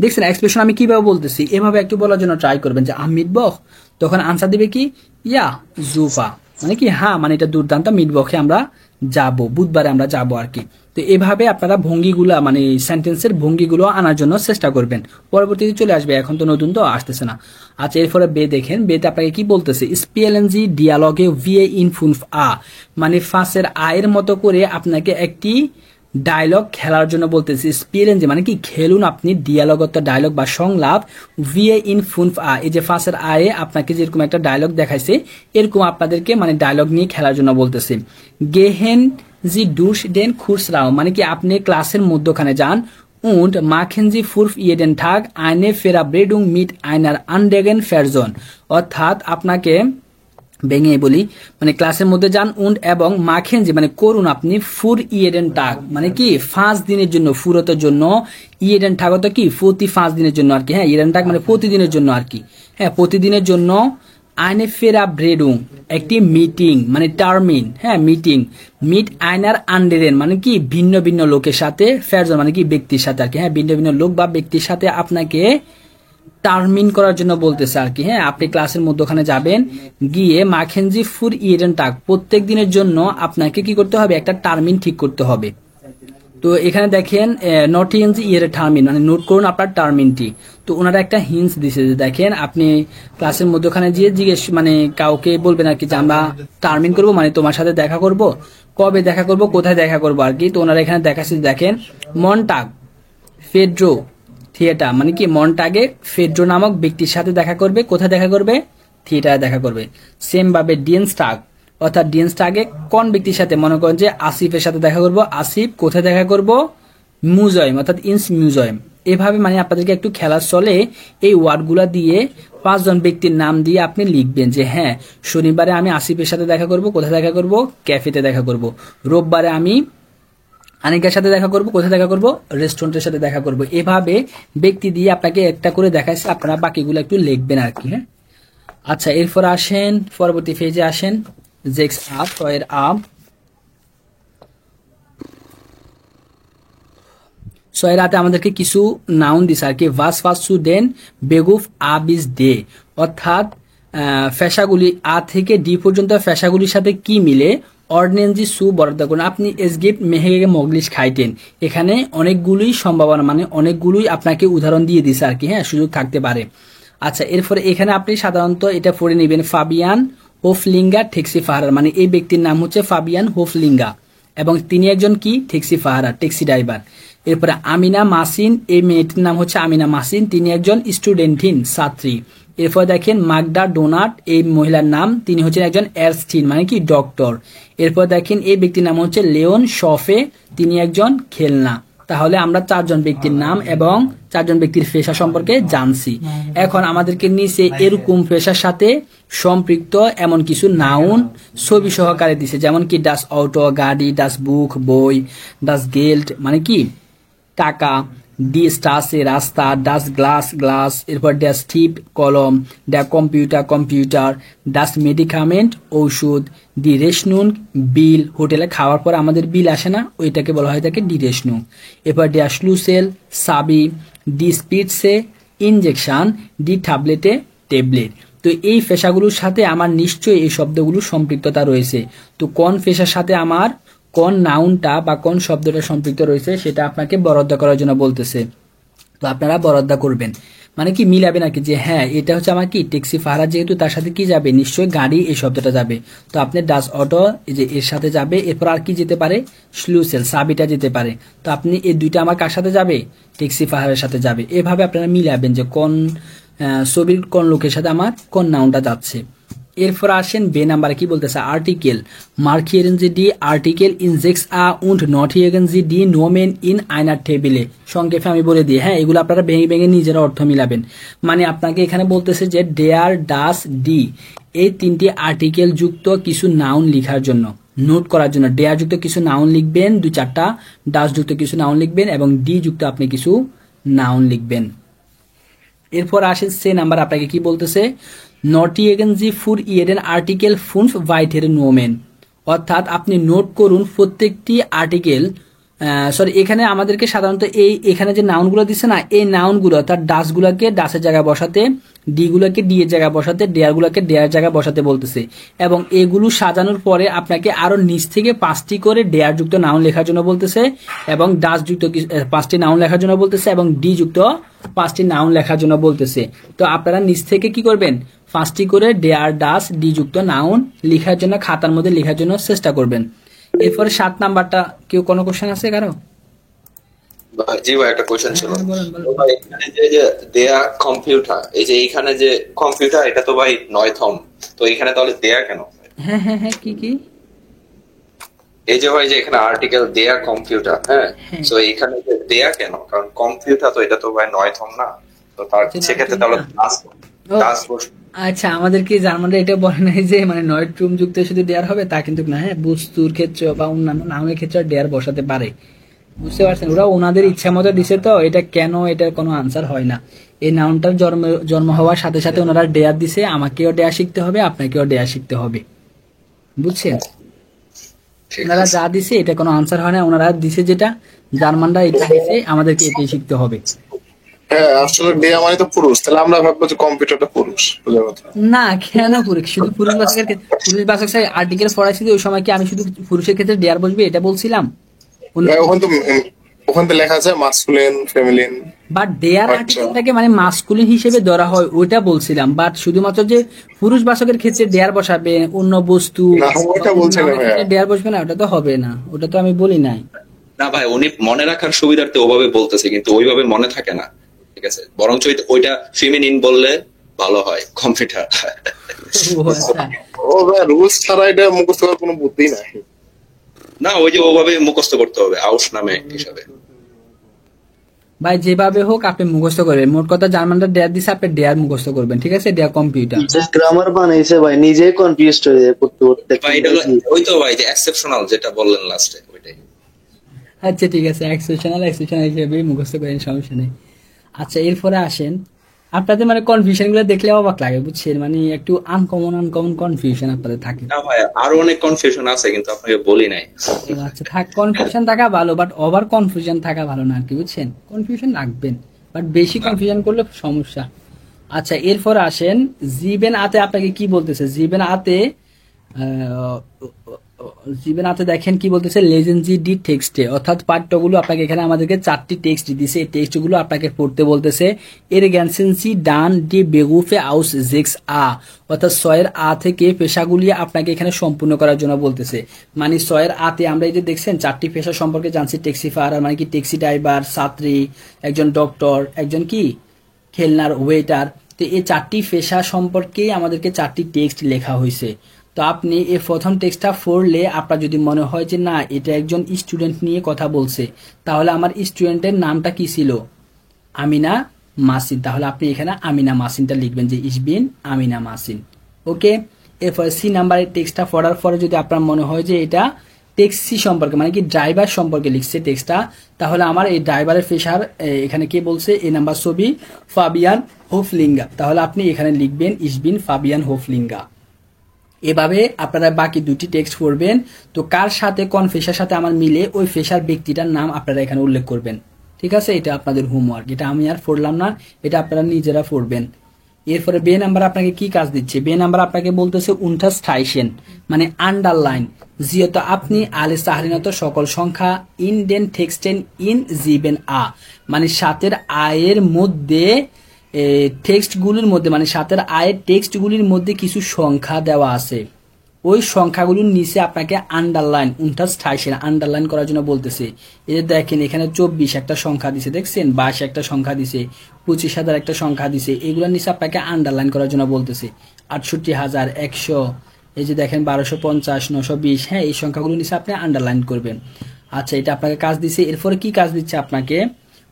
B: দেখছেন এক্সপ্রেশন আমি কিভাবে বলতেছি, এভাবে একটু বলার জন্য ট্রাই করবেন যে আম মিটবখ, তখন আনসার দিবে কি ইয়া জুফা, মানে কি হ্যাঁ, মানে এটা দুর্দান্ত, মিটবখে আমরা যাব, বুধবারে আমরা যাব আর কি। তো এভাবে আপনারা ভঙ্গিগুলা মানে সেন্টেন্সের ভঙ্গিগুলো আনার জন্য চেষ্টা করবেন, পরবর্তীতে চলে আসবে, এখন তো নতুন তো আসতেছে না। আচ্ছা, এরপরে বে দেখেন, বেতে আপনাকে কি বলতেছে? স্পিএলএনজি ডিয়ালগে ভিএ ইনফুনফ আ, মানে ফাঁসের আয়ের মতো করে আপনাকে একটি ডায়লগ খেলার জন্য বলতেছি। স্পিএলএনজি মানে কি খেলুন আপনি, ডিয়ালগ অর্থাৎ ডায়লগ বা সংলাপ, ভিএ ইন ফুনফ আ, এই যে ফাঁসের আয়ে আপনাকে যেরকম একটা ডায়লগ দেখাইছে এরকম আপনাদেরকে মানে ডায়লগ নিয়ে খেলার জন্য বলতেছে। গেহেন জি ডুস ডেন খুরসরাও, মানে কি আপনি ক্লাসের মধ্যখানে যান, und machen Sie furf jeden Tag eine Verabredung mit einer anderen Person, অর্থাৎ আপনাকে ভেঙে বলি, মানে ক্লাসের মধ্যে যান উন্ড এবং মাখেন যে মানে করুন আপনি ফুর ইয়েডেন টাক, মানে কি 5 দিনের জন্য, ফুরতের জন্য, ইয়েডেন টাক তো কি প্রতি 5 দিনের জন্য আর কি, হ্যাঁ, ইয়েডেন টাক মানে প্রতিদিনের জন্য আর কি, হ্যাঁ, প্রতিদিনের জন্য। আইনে ফেরা ব্রেডুং, একটি মিটিং মানে টার্মিন, হ্যাঁ, মিটিং, মিট আইনার আন্ডারেন মানে কি ভিন্ন ভিন্ন লোকের সাথে, ফেরজন মানে কি ব্যক্তির সাথে আর কি, হ্যাঁ, ভিন্ন ভিন্ন লোক বা ব্যক্তির সাথে আপনাকে টার্মিন করার জন্য বলতেছে আর কি, হ্যাঁ। আপনি ক্লাসের মধ্যখানে যাবেন, গিয়ে মাখেনজি ফুর ইয়েডেন টাক, প্রত্যেক দিনের জন্য আপনাকে কি করতে হবে? একটা টার্মিন ঠিক করতে হবে। তো এখানে দেখেন নট ইয়েন্স ইয়ের টার্মিন, মানে নোট করুন আপনার টার্মিনটি। তো ওনারা একটা হিন্স দিছে যে দেখেন আপনি ক্লাসের মধ্যখানে গিয়ে জিজ্ঞেস মানে কাউকে বলবেন আর কি যে আমরা টার্মিন করব, মানে তোমার সাথে দেখা করব, কবে দেখা করব, কোথায় দেখা করব আর কি। তো ওনারা এখানে দেখাচ্ছে, দেখেন মনটাগ ফেড্রো থিয়েটার, মানে কি মনটাগে ফেড্রো নামক ব্যক্তির সাথে দেখা করবে, কোথায় দেখা করবে? থিয়েটারে দেখা করবে। সেম ভাবে ডিয়েন্সটাগ, অর্থাৎ ডিয়েন্সটাগে কোন ব্যক্তির সাথে, মনে করেন যে আসিফের সাথে দেখা করব, আসিফ কোথায় দেখা করব? মিউজিয়াম, অর্থাৎ ইনস মিউজিয়াম। এভাবে মানে আপনাদেরকে একটু খেলার চলে এই ওয়ার্ডগুলা দিয়ে 5 জন ব্যক্তির নাম দিয়ে আপনি লিখবেন যে হ্যাঁ, শনিবারে আমি আসিফের সাথে দেখা করব, কোথায় দেখা করব? ক্যাফেতে দেখা করব। রোববারে আমি আনিকার সাথে দেখা করব, কোথায় দেখা করব? রেস্টুরেন্টের সাথে দেখা করব। এভাবে ব্যক্তি দিয়ে আপনাকে একটা করে দেখাইছে, আপনারা বাকিগুলো একটু লিখবেন আর কি, হ্যাঁ। আচ্ছা, এরপর আসেন পরবর্তী পেজে আসেন, জেক্স আপ এর আপ সয়রাতে আমাদেরকে কিছু নাউন দিছে আর কি। ভাস ফাস সু দেন বেগুফ আবিস ডে, অর্থাৎ ফেশাগুলি আ থেকে ডি পর্যন্ত ফেশাগুলির সাথে কি মিলে? অর্ডিনেন্সি সু বরাদ্দ করুন। আপনি এসগিফট মেহেগে মগলিশ খাইতেন, এখানে অনেকগুলোই সম্ভাবনা মানে অনেকগুলোই আপনাকে উদাহরণ দিয়ে দিছে আর কি, হ্যাঁ, সুযোগ থাকতে পারে। আচ্ছা, এরপরে এখানে আপনি সাধারণত এটা পড়ে নেবেন, ফাবিয়ান হোফলিঙ্গা ট্যাক্সি ফাহারার, মানে এই ব্যক্তির নাম হচ্ছে ফাবিয়ান হোফলিঙ্গা এবং তিনি একজন কি ট্যাক্সি ফাহারার, ট্যাক্সি ড্রাইভার। এরপরে আমিনা মাসিন, এই মেয়েটির নাম হচ্ছে আমিনা মাসিন, তিনি একজন স্টুডেন্টিন, ছাত্রী। এরপর দেখেন মাগডা ডোনাট, এই মহিলার নাম, তিনি হচ্ছেন একজন এরস্টিন মানে কি ডক্টর। এরপর দেখেন এই ব্যক্তির নাম হচ্ছে লিওন শফে, তিনি একজন খেলনা। তাহলে আমরা 4 জন ব্যক্তির নাম এবং 4 জন ব্যক্তির পেশা সম্পর্কে জানছি। এখন আমাদেরকে নিচে এরকম পেশার সাথে সম্পৃক্ত এমন কিছু নাউন ছবি সহকারে দিছে, যেমন কি ডাস অটো গাড়ি, ডাস বুক বই, ডাস গেল্ড মানে কি টাকা, ডি স্টাসে রাস্তা, ডাস গ্লাস গ্লাস, এরপর ডাস টিপ কলম, ডা কম্পিউটার কম্পিউটার, ডাস মেডিকামেন্ট ঔষধ, ডি রেশনুন বিল, হোটেলে খাওয়ার পর আমাদের বিল আসে না, ওইটাকে বলা হয় থাকে ডি রেশনু। এরপর ডা স্লুসেল সাবি, ডি স্পিডসে ইনজেকশন, ডি ট্যাবলেটে ট্যাবলেট। তো এই পেশাগুলোর সাথে আমার নিশ্চয়ই এই শব্দগুলোর সম্পৃক্ততা রয়েছে। তো কোন পেশার সাথে আমার কোন নাউনটা বা কোন শব্দটা সম্পৃক্ত রয়েছে সেটা আপনাকে বরাদ্দ করার জন্য বলতেছে। তো আপনারা বরাদ্দ করবেন, মানে কি মিলাবেন আর কি, যে হ্যাঁ এটা হচ্ছে আমার কি ট্যাক্সি ফাহারা, যেহেতু তার সাথে কি যাবে? নিশ্চয়ই গাড়ি এই শব্দটা যাবে। তো আপনি ডাস অটো এই যে এর সাথে যাবে, এরপর আর কি যেতে পারে? স্লুসেল সাবিটা যেতে পারে। তো আপনি এই দুইটা আমার কার সাথে যাবে? ট্যাক্সি ফাহারের সাথে যাবে। এভাবে আপনারা মিলাবেন যে কোন ছবির কোন লোকের সাথে আমার কোন নাউনটা যাচ্ছে। এরপর আসেন বে নাম্বার কি বলতেছে আর্টিকেল মার্কিয়েরেন জি ডি আর্টিকেল ইন জেক্স আ উন্ড নট হিয়েগেন জি ডি নোমেন ইন আইনার টেবিলে সংক্ষেপে আমি বলে দিই, হ্যাঁ এগুলো আপনারা ভেঙে ভেঙে নিজেরা অর্থ মিলাবেন। মানে আপনাকে এখানে বলতেছে যে ডেয়ার ডাস ডি এই তিনটি আর্টিকেল যুক্ত কিছু নাউন লেখার জন্য, নোট করার জন্য ডেয়ার যুক্ত কিছু নাউন লিখবেন 2-4টা, ডাস যুক্ত কিছু নাউন লিখবেন এবং ডি যুক্ত আপনি কিছু নাউন লিখবেন। এরপর আসে সে নাম্বার আপনাকে কি বলতেছে নটি এগেন জি ফুর ইয়েরেন আর্টিকেল ফুনফ ভাইটের নোমেন, অর্থাৎ আপনি নোট করুন প্রত্যেকটি আর্টিকেল সরি এখানে আমাদেরকে সাধারণত এখানে যে নাউনগুলো দিচ্ছে না এই নাউনগুলো অর্থাৎ ডাসগুলোকে ডাসের জায়গায় বসাতে, ডি গুলোকে ডি এর জায়গায় বসাতে, ডেয়ার গুলোকে ডেয়ার জায়গায় বসাতে বলতেছে এবং এগুলো সাজানোর পরে আপনাকে আরো নিচ থেকে 5টি করে ডেয়ার যুক্ত নাউন লেখার জন্য বলতেছে এবং ডাস যুক্ত 5টি নাউন লেখার জন্য বলতেছে এবং ডি যুক্ত 5টি নাউন লেখার জন্য বলতেছে। তো আপনারা নিচ থেকে কি করবেন 5টি করে ডেয়ার ডাস ডি যুক্ত নাউন লেখার জন্য খাতার মধ্যে লেখার জন্য চেষ্টা করবেন। এরপরে 7 নাম্বারটা কেউ কোনো কোশ্চেন আছে কারো?
C: জি ভাই একটা কোশ্চেন ছিল
B: বলেন, বলেন।
C: তো ভাই এখানে যে দেয়া কম্পিউটার, এই যে এখানে যে কম্পিউটার এটা তো ভাই 9 থম, তো এখানে তাহলে দেয়া কেন?
B: হ্যাঁ হ্যাঁ হ্যাঁ কি
C: এই যে ভাই যে এখানে আর্টিকেল দেয়া কম্পিউটার, হ্যাঁ তো এখানে যে দেয়া কেন? কারণ কম্পিউটার তো এটা তো ভাই 9 থম না, তো তার সেক্ষেত্রে তাহলে দাস বসবে।
B: আচ্ছা আমাদেরকে জার্মানরা এটা বলে নাই যে মানে 9 ট্রুম যুক্ত শুধু ডেয়ার হবে তা কিন্তু না, হ্যাঁ বস্তুর ক্ষেত্রে বা অন্যান্য নামের ক্ষেত্রে ডেয়ার বসাতে পারে, বুঝতে পারছেন? ওরা ওনাদের ইচ্ছা মতো দিছে, তো এটা কেন এটার কোনো আনসার হয় না। এই নাউনটার জন্ম হওয়ার সাথে সাথে ওনারা ডেয়ার দিছে, আমাকেও ডেয়ার শিখতে হবে আপনাকেও ডেয়ার শিখতে হবে, বুঝছেন? ওনারা যা দিছে এটা কোনো আনসার হয় না, ওনারা দিছে যেটা জার্মানরা এটা দিছে আমাদেরকে এটাই শিখতে হবে।
E: হ্যাঁ আসলে ডেয়া মানে তো পুরুষ, তাহলে আমরা ভাববো যে কম্পিউটারটা পুরুষ, বুঝার কথা।
B: না কেন পুরুষ, শুধু পুরুষ বাচকের আর্টিকেল পড়াইছি ওই সময় কি আমি শুধু পুরুষের ক্ষেত্রে ডেয়ার বসবে এটা বলছিলাম?
E: ওখান তো লেখা আছে মাসকুলিন ফেমিনিন,
B: বাট ডেয়ার আর্টিকেলটাকে মানে মাসকুলিন হিসেবে ধরা হয় ওইটা বলছিলাম, বাট শুধুমাত্র যে পুরুষ বাচকের ক্ষেত্রে ডেয়ার বসাবে অন্য বস্তু ডেয়ার বসবে না ওটা তো হবে না, ওটা তো আমি বলি নাই।
C: না ভাই উনি মনে রাখার সুবিধার্থে ওভাবে বলতেছে কিন্তু ওইভাবে মনে থাকে না, ঠিক আছে? বরঞ্চ ওইটা ফেমিনিন বললে ভালো হয় কম্পিউটার।
E: ও ভাই রুলস ছাড়া এটা মুখস্থ করার কোনো বুদ্ধি নাই।
C: না ওই যে ওভাবে মুখস্থ করতে হবে আউস নামে হিসাবে।
B: ভাই যেভাবে হোক আপনি মুখস্থ করবেন, মোট কথা জার্মানরা ডেয়ার দিছে আপনি ডেয়ার মুখস্থ করবেন, ঠিক আছে? ডেয়ার কম্পিউটার
F: যে গ্রামার বানাইছে ভাই নিজেই কনফিউজড হয়ে যায় পড়তে পড়তে।
C: ভাই এটা ওই তো ভাই যে এক্সেপশনাল যেটা বললেন লাস্টে ওইটাই।
B: আচ্ছা ঠিক আছে, এক্সেপশনাল হিসেবে মুখস্থ করেন, সমস্যা নেই। আচ্ছা এরপরে আসেন, আপনাদের মানে কনফিউশন গুলো দেখলে অবাক লাগে, বুঝছেন? মানে একটু আনকমন কনফিউশন আপনাদের থাকে।
C: না ভাই আরো অনেক কনফিউশন আছে কিন্তু আপনাকে বলি নাই।
B: আচ্ছা থাক, কনফিউশন থাকা ভালো বাট ওভার কনফিউশন থাকা ভালো না আর কি, বুঝছেন? কনফিউশন রাখবেন বাট বেশি কনফিউশন করলে সমস্যা। আচ্ছা এরপর আসেন জিবেন আতে আপনাকে কি বলতেছে, জিবেন আতে দেখেন কি বলতেছে লেজেন্সি ডি টেক্সটে, অর্থাৎ পাঠ্যগুলো আপনাকে এখানে আমাদেরকে 4টি টেক্সট দিছে, এই টেক্সটগুলো আপনাকে পড়তে বলতেছে। এর গ্যানসেন্সি ডান ডি বেগুফে আউস জেক্স আ, অর্থাৎ 6 আ থেকে পেশাগুলি আপনাকে এখানে সম্পূর্ণ করার জন্য বলতেছে। মানে 6 আতে আমরা এই যে দেখছেন 4টি পেশা সম্পর্কে জানছি, ট্যাক্সি ফারার মানে কি ট্যাক্সি ড্রাইভার, ছাত্রী, একজন ডক্টর, একজন কি খেলনার ওয়েটার। তো এই 4টি পেশা সম্পর্কে আমাদেরকে 4টি টেক্সট লেখা হয়েছে। তো আপনি এই প্রথম টেক্সটটা পড়লে আপনার যদি মনে হয় যে না এটা একজন স্টুডেন্ট নিয়ে কথা বলছে, তাহলে আমার স্টুডেন্টের নামটা কি ছিল? আমিনা মাসিন, তাহলে আপনি এখানে আমিনা মাসিনটা লিখবেন যে ইসবিন আমিনা মাসিন। ওকে, এরপরে সি নাম্বারের টেক্সটটা পড়ার পরে যদি আপনার মনে হয় যে এটা ট্যাক্সি সম্পর্কে মানে কি ড্রাইভার সম্পর্কে লিখছে টেক্সটটা, তাহলে আমার এই ড্রাইভারের পেশার এখানে কে বলছে এই নাম্বার ছবি ফাবিয়ান হোফলিঙ্গা, তাহলে আপনি এখানে লিখবেন ইসবিন ফাবিয়ান হোফলিঙ্গা। এভাবে আপনারা বাকি 2টি টেক্সট পড়বেন। তো কার সাথে কোন পেশার সাথে আমার মিলে ওই পেশার ব্যক্তিটার নাম আপনারা এখানে উল্লেখ করবেন, ঠিক আছে? এটা আপনাদের হোমওয়ার্ক, এটা আমি আর পড়লাম না, এটা আপনারা নিজেরা পড়বেন। এরপরে বে নাম্বার আপনাকে কি কাজ দিচ্ছে? বে নাম্বার আপনাকে বলতেছে উনটাস্টাইশেন মানে আন্ডারলাইন, যেহেতু আপনি আলে সাহারিনত সকল সংখ্যা ইন ডেন টেক্সটেন ইন জিবেন আ, মানে 7 আয়ের মধ্যে টেক্সটগুলির মধ্যে মানে 7 আয়ের টেক্সটগুলির মধ্যে কিছু সংখ্যা দেওয়া আছে, ওই সংখ্যাগুলোর নিচে আপনাকে আন্ডারলাইন উনটাস্টাইশেন আন্ডারলাইন করার জন্য বলতেছে। এই যে দেখেন এখানে 24 একটা সংখ্যা দিছে, দেখছেন 22 একটা সংখ্যা দিছে, 25,000 একটা সংখ্যা দিছে, এগুলোর নিচে আপনাকে আন্ডারলাইন করার জন্য বলতেছে। 68,100, এই যে দেখেন 1250, 920, হ্যাঁ এই সংখ্যাগুলো নিচে আপনি আন্ডারলাইন করবেন। আচ্ছা, এটা আপনাকে কাজ দিছে। এরপরে কি কাজ দিচ্ছে আপনাকে?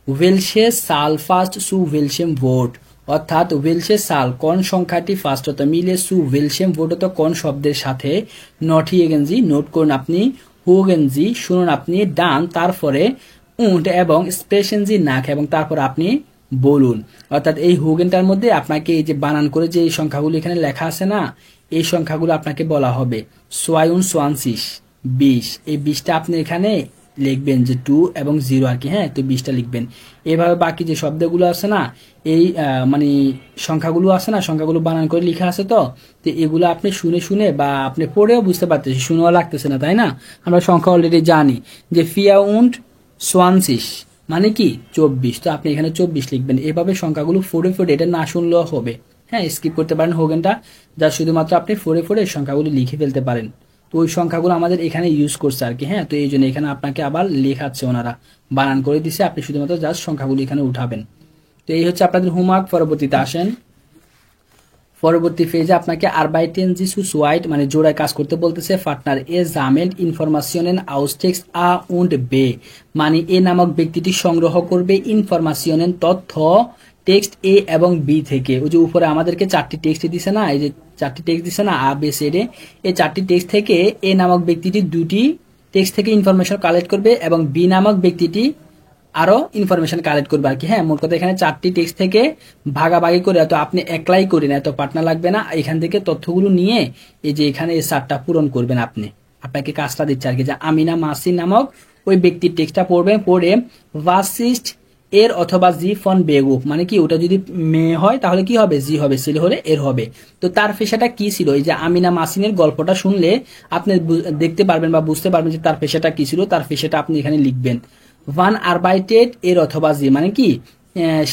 B: ওয়েলসে সাল ফার্স্ট সু ওয়েলসেম ভোট, অর্থাৎ ওয়েলসে সাল কোন সংখ্যাটি ফার্স্ট হতো মিলে সু ওয়েলসেম ভোট হতো কোন শব্দের সাথে। নট হিয়েগেনজি নোট করুন আপনি, হুগেনজি শুনুন আপনি, ডান তারপরে উন্ট এবং স্পেশেনজি নাক এবং তারপর আপনি বলুন। অর্থাৎ এই হুগেনটার মধ্যে আপনাকে এই যে বানান করে যে এই সংখ্যাগুলো এখানে লেখা আছে না, এই সংখ্যাগুলো আপনাকে বলা হবে 22, 20। এই 20টা আপনি এখানে লিখবেন যে 2 এবং 0 আর কি, হ্যাঁ তো 20টা লিখবেন। এভাবে বাকি যে শব্দগুলো আছে না, এই মানে সংখ্যাগুলো আছে না, সংখ্যাগুলো বানান করে লেখা আছে, তো এগুলো আপনি শুনে শুনে বা আপনি পড়েও বুঝতে পারতেছি, শুনেও লাগতেছে না, তাই না? আমরা সংখ্যা অলরেডি জানি যে 24 মানে কি 24, তো আপনি এখানে 24 লিখবেন। এভাবে সংখ্যাগুলো ফোরে ফোরে, এটা না শুনলেও হবে, হ্যাঁ স্কিপ করতে পারেন হোগেনটা, যা শুধুমাত্র আপনি ফোরে ফোরে সংখ্যাগুলো লিখে ফেলতে পারেন। তো ওই সংখ্যাগুলো আমাদের এখানে ইউজ করছে আর কি, হ্যাঁ তো এই জন্য এখানে আপনাকে আবার লেখাচ্ছে, ওনারা বানান করে দিছে, আপনি শুধুমাত্র জাস্ট সংখ্যাগুলো এখানে উঠাবেন। তো এই হচ্ছে আপনাদের হোমওয়ার্ক। পরবর্তীতে আসেন, পরবর্তী ফেজে আপনাকে আরবাইটেন জি সু সোয়াইট মানে জোড়ায় কাজ করতে বলতেছে। পার্টনার এ জামেন্ট ইনফরমাশনের আউস্টেক্স আ উন্ড বে, মানে এ নামক ব্যক্তিটি সংগ্রহ করবে ইনফরমাশনের তথ্য টেক্সট এ এবং বি থেকে। ওই যে উপরে আমাদেরকে 4টি টেক্সট দিছে না, এই যে 4টি টেক্সট দিছে না আ বে সে ডে, এই 4টি টেক্সট থেকে এ নামক ব্যক্তিটি 2টি টেক্সট থেকে ইনফরমেশন কালেক্ট করবে এবং বি নামক ব্যক্তিটি আরো ইনফরমেশন কালেক্ট করবে আর কি, হ্যাঁ মোট কথা এখানে 4টি টেক্সট থেকে ভাগাভাগি করে, তো আপনি একলাই করেন, এত পার্টনার লাগবে না, এখান থেকে তথ্যগুলো নিয়ে এই যে এখানে এই 4টা পূরণ করবেন। আপনাকে কাজটা দিচ্ছে আর কি, যে আমিনা মাসি নামক ওই ব্যক্তির টেক্সটটা পড়বেন, পড়ে ভাসিস্ট এর অথবা জি ফন বেগুফ, মানে কি ওটা যদি মেয়ে হয় তাহলে কি হবে জি হবে, ছেলে হলে এর হবে। তো তার পেশাটা কি ছিল, এই যে আমিনা মাসিনের গল্পটা শুনলে আপনি দেখতে পারবেন বা বুঝতে পারবেন যে তার পেশাটা কি ছিল, তার পেশাটা আপনি এখানে লিখবেন। ওয়ান আরবাইটেড এর অথবা জি, মানে কি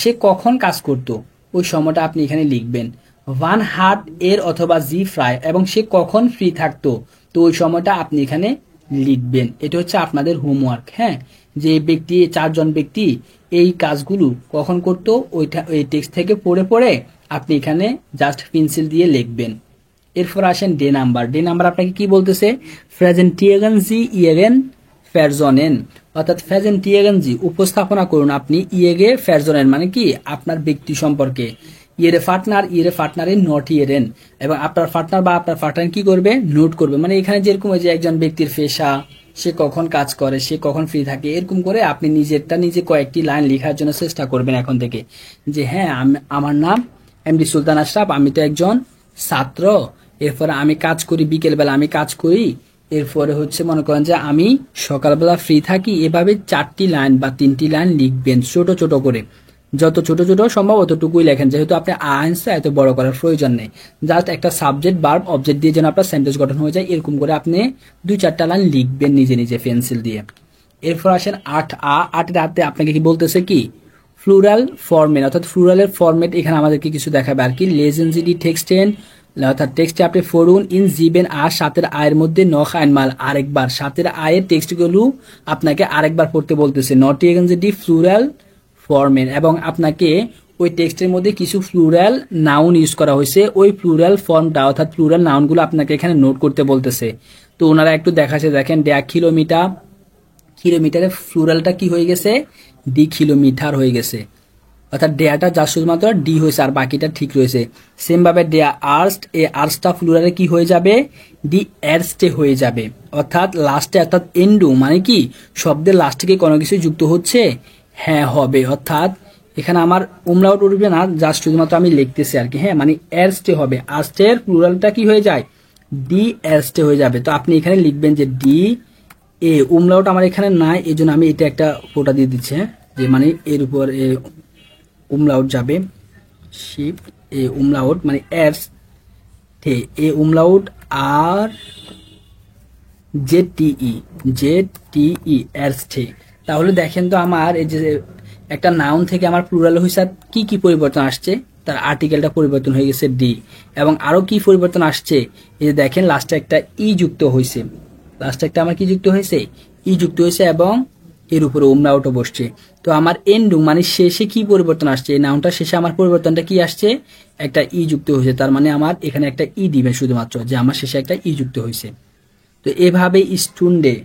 B: সে কখন কাজ করত, ওই সময়টা আপনি এখানে লিখবেন। ওয়ান হার্ট এর অথবা জি ফ্রাই, এবং সে কখন ফ্রি থাকতো, তো ওই সময়টা আপনি এখানে লিখবেন। এটা হচ্ছে আপনাদের হোমওয়ার্ক, হ্যাঁ যে ব্যক্তি 4জন ব্যক্তি এই কাজগুলো কখন করতো ওইটা ওই টেক্সট থেকে পড়ে পড়ে আপনি এখানে জাস্ট পেন্সিল দিয়ে লিখবেন। এরপর আসেন ডে নাম্বার। ডে নাম্বার আপনাকে কি বলতেছে? প্রেজেন্টিয়েগেন জি ইয়েগেন ফেরজনেন, অর্থাৎ প্রেজেন্টিয়েগেন জি উপস্থাপনা করুন আপনি ইয়েগে ফেরজনেন, মানে কি আপনার ব্যক্তি সম্পর্কে। ইয়েরে পার্টনারের নট ইয়েরেন, এবং আপনার পার্টনার বা আপনার পার্টনার কি করবে নোট করবে, মানে এখানে যেরকম যে একজন ব্যক্তির পেশা, সে কখন কাজ করে, সে কখন ফ্রি থাকে, এরকম করে আপনি নিজেরটা নিজে কয়েকটি লাইন লেখার জন্য চেষ্টা করবেন এখন থেকে, যে হ্যাঁ আমার নাম এমডি সুলতান আশরাফ, আমি তো একজন ছাত্র, এরপরে আমি কাজ করি, বিকেলবেলা আমি কাজ করি, এরপরে হচ্ছে মনে করেন যে আমি সকালবেলা ফ্রি থাকি। এভাবে 4টি লাইন বা 3টি লাইন লিখবেন ছোট ছোট করে, যত ছোট ছোট সম্ভব অতটুকুই লেখেন, যেহেতু আপনি আনসার এত বড় করার প্রয়োজন নেই, জাস্ট একটা সাবজেক্ট ভার্ব অবজেক্ট দিয়ে যেন আপনার সেন্টেন্স গঠন হয়ে যায়, এরকম করে আপনি 2-4টা লাইন লিখবেন নিজে নিজে পেন্সিল দিয়ে। এরপর আসেন 8 রাতে আপনাকে কি বলতেছে কি ফ্লুরাল ফরম্যাট, অর্থাৎ ফ্লুরালের ফরম্যাট এখানে আমাদেরকে কিছু দেখাবে আর কি। লেজেন্সিডি টেক্সটেন, অর্থাৎ টেক্সটে আপনি ফরুন ইন জিবেন আর সাতের আয়ের মধ্যে নখ আইনমাল, আরেকবার সাতের আয়ের টেক্সটগুলো আপনাকে আরেকবার পড়তে বলতেছে। নট এগেন্সিডি ফ্লুরাল ফরম্যাট, এবং আপনাকে ওই টেক্সটের মধ্যে কিছু ফ্লুরাল নাউন ইউজ করা হয়েছে, ওই ফ্লুরাল ফর্মটা অর্থাৎ ফ্লুরাল নাউনগুলো আপনাকে এখানে নোট করতে বলতেছে। তো ওনারা একটু দেখাচ্ছে, দেখেন কিলোমিটার, কিলোমিটারের ফ্লুরালটা কি হয়ে গেছে ডি কিলোমিটার হয়ে গেছে, অর্থাৎ ডেয়াটা যা শুধুমাত্র ডি হয়েছে আর বাকিটা ঠিক রয়েছে। সেম ভাবে ডেয়া আর্স্ট, এই আর্স্টটা ফ্লুরালে কি হয়ে যাবে ডি এরস্টে হয়ে যাবে, অর্থাৎ লাস্টে অর্থাৎ এন্ডু, মানে কি শব্দের লাস্টে কি কোনো কিছু যুক্ত হচ্ছে, হ্যাঁ হবে, অর্থাৎ এখানে আমার উমলাউট উঠবে না, জাস্ট শুধুমাত্র আমি লিখতেছি আর কি, হ্যাঁ মানে এরস্টে হবে, আর্স্টের প্লুরালটা কি হয়ে যায় ডি এরস্টে হয়ে যাবে। তো আপনি এখানে লিখবেন যে ডি এ, উমলাউট আমার এখানে নাই, এই জন্য আমি এটা একটা ফোটা দিয়ে দিচ্ছি, যে মানে এর উপর উমলাউট যাবে, শিফট এ উমলাউট মানে এরস্টে, এ উমলাউট আর জেটিই এরস্টে। তাহলে দেখেন তো আমার এই যে একটা নাউন থেকে আমার প্লুরাল হয়েছে কি কি পরিবর্তন আসছে, তার আর্টিকেলটা পরিবর্তন হয়ে গেছে ডি, এবং আরো কি পরিবর্তন আসছে এই যে দেখেন লাস্টে একটা ই যুক্ত হয়েছে, লাস্টে একটা আমার কি যুক্ত হয়েছে ই যুক্ত হয়েছে, এবং এর উপরে উমরাউটো বসছে। তো আমার এন্ডুং মানে শেষে কি পরিবর্তন আসছে, এই নাউনটা শেষে আমার পরিবর্তনটা কি আসছে, একটা ই যুক্ত হয়েছে। তার মানে আমার এখানে একটা ই দিবে শুধুমাত্র, যে আমার শেষে একটা ই যুক্ত হয়েছে। তো এভাবে স্টুন্ডে,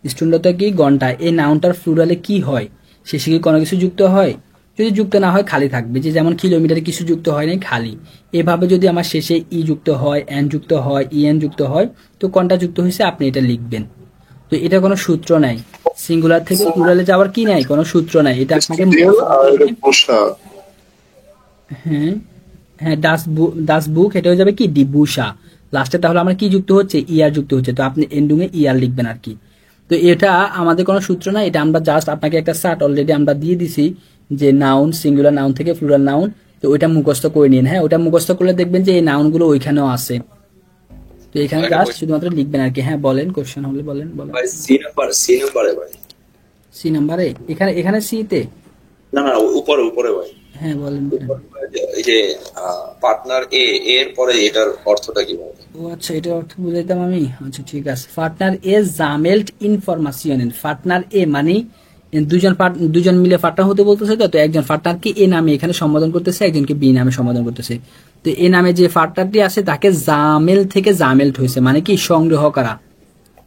B: স্টুন্ডে তো কি ঘন্টা, এই নাউনটার ফ্লুরালে কি হয়, শেষে কি কোনো কিছু যুক্ত হয়? যদি যুক্ত না হয় খালি থাকবে, যে যেমন কিলোমিটারে কিছু যুক্ত হয় নাই, খালি। এভাবে যদি আমার শেষে ই যুক্ত হয়, এন যুক্ত হয়, ইএন যুক্ত হয়, তো কোনটা যুক্ত হয়েছে আপনি এটা লিখবেন। তো এটা কোনো সূত্র নাই, সিঙ্গুলার থেকে প্লুরালে যাওয়ার কি নাই, কোনো সূত্র নাই, এটা আপনাকে হ্যাঁ হ্যাঁ দাস বুক, এটা হয়ে যাবে কি ডিবুসা লাস্টে। তাহলে আমরা কি যুক্ত হচ্ছে, ইয়ার যুক্ত হচ্ছে, তো আপনি এন্ডুং এ ইয়ার লিখবেন আর কি। তো এটা আমাদের কোনো সূত্র নাই, এটা আমরা জাস্ট আপনাকে একটা সার্ট অলরেডি আমরা দিয়ে দিছি, যে নাউন, সিঙ্গুলার নাউন থেকে প্লুরাল নাউন, তো ওইটা মুখস্থ করে নিন। হ্যাঁ, ওটা মুখস্থ করলে দেখবেন যে এই নাউনগুলো ওইখানেও আছে। তো এখানে জাস্ট শুধুমাত্র লিখবেন আর কি। হ্যাঁ বলেন, কোশ্চেন হলে বলেন।
C: ভাই সি নাম্বারে ভাই,
B: সি নাম্বারে, এখানে সি তে
C: না উপরে ভাই।
B: হ্যাঁ বলেন।
C: এই যে পার্টনার এ এর পরে এটার অর্থটা কি হবে?
B: ও আচ্ছা, এটার অর্থ বুঝাইতাম আমি। আচ্ছা ঠিক আছে। পার্টনার এ জামেল্ট ইনফরমেশন। পার্টনার এ মানে দুজন মিলে পার্টনার হতে বলতেছে। তো একজন পার্টনারকে এ নামে এখানে সম্বোধন করতেছে, একজনকে বি নামে সম্বোধন করতেছে। তো এ নামে যে পার্টনারটি আছে তাকে জামেল থেকে জামেল্ট হয়েছে, মানে কি সংগ্রহ করা,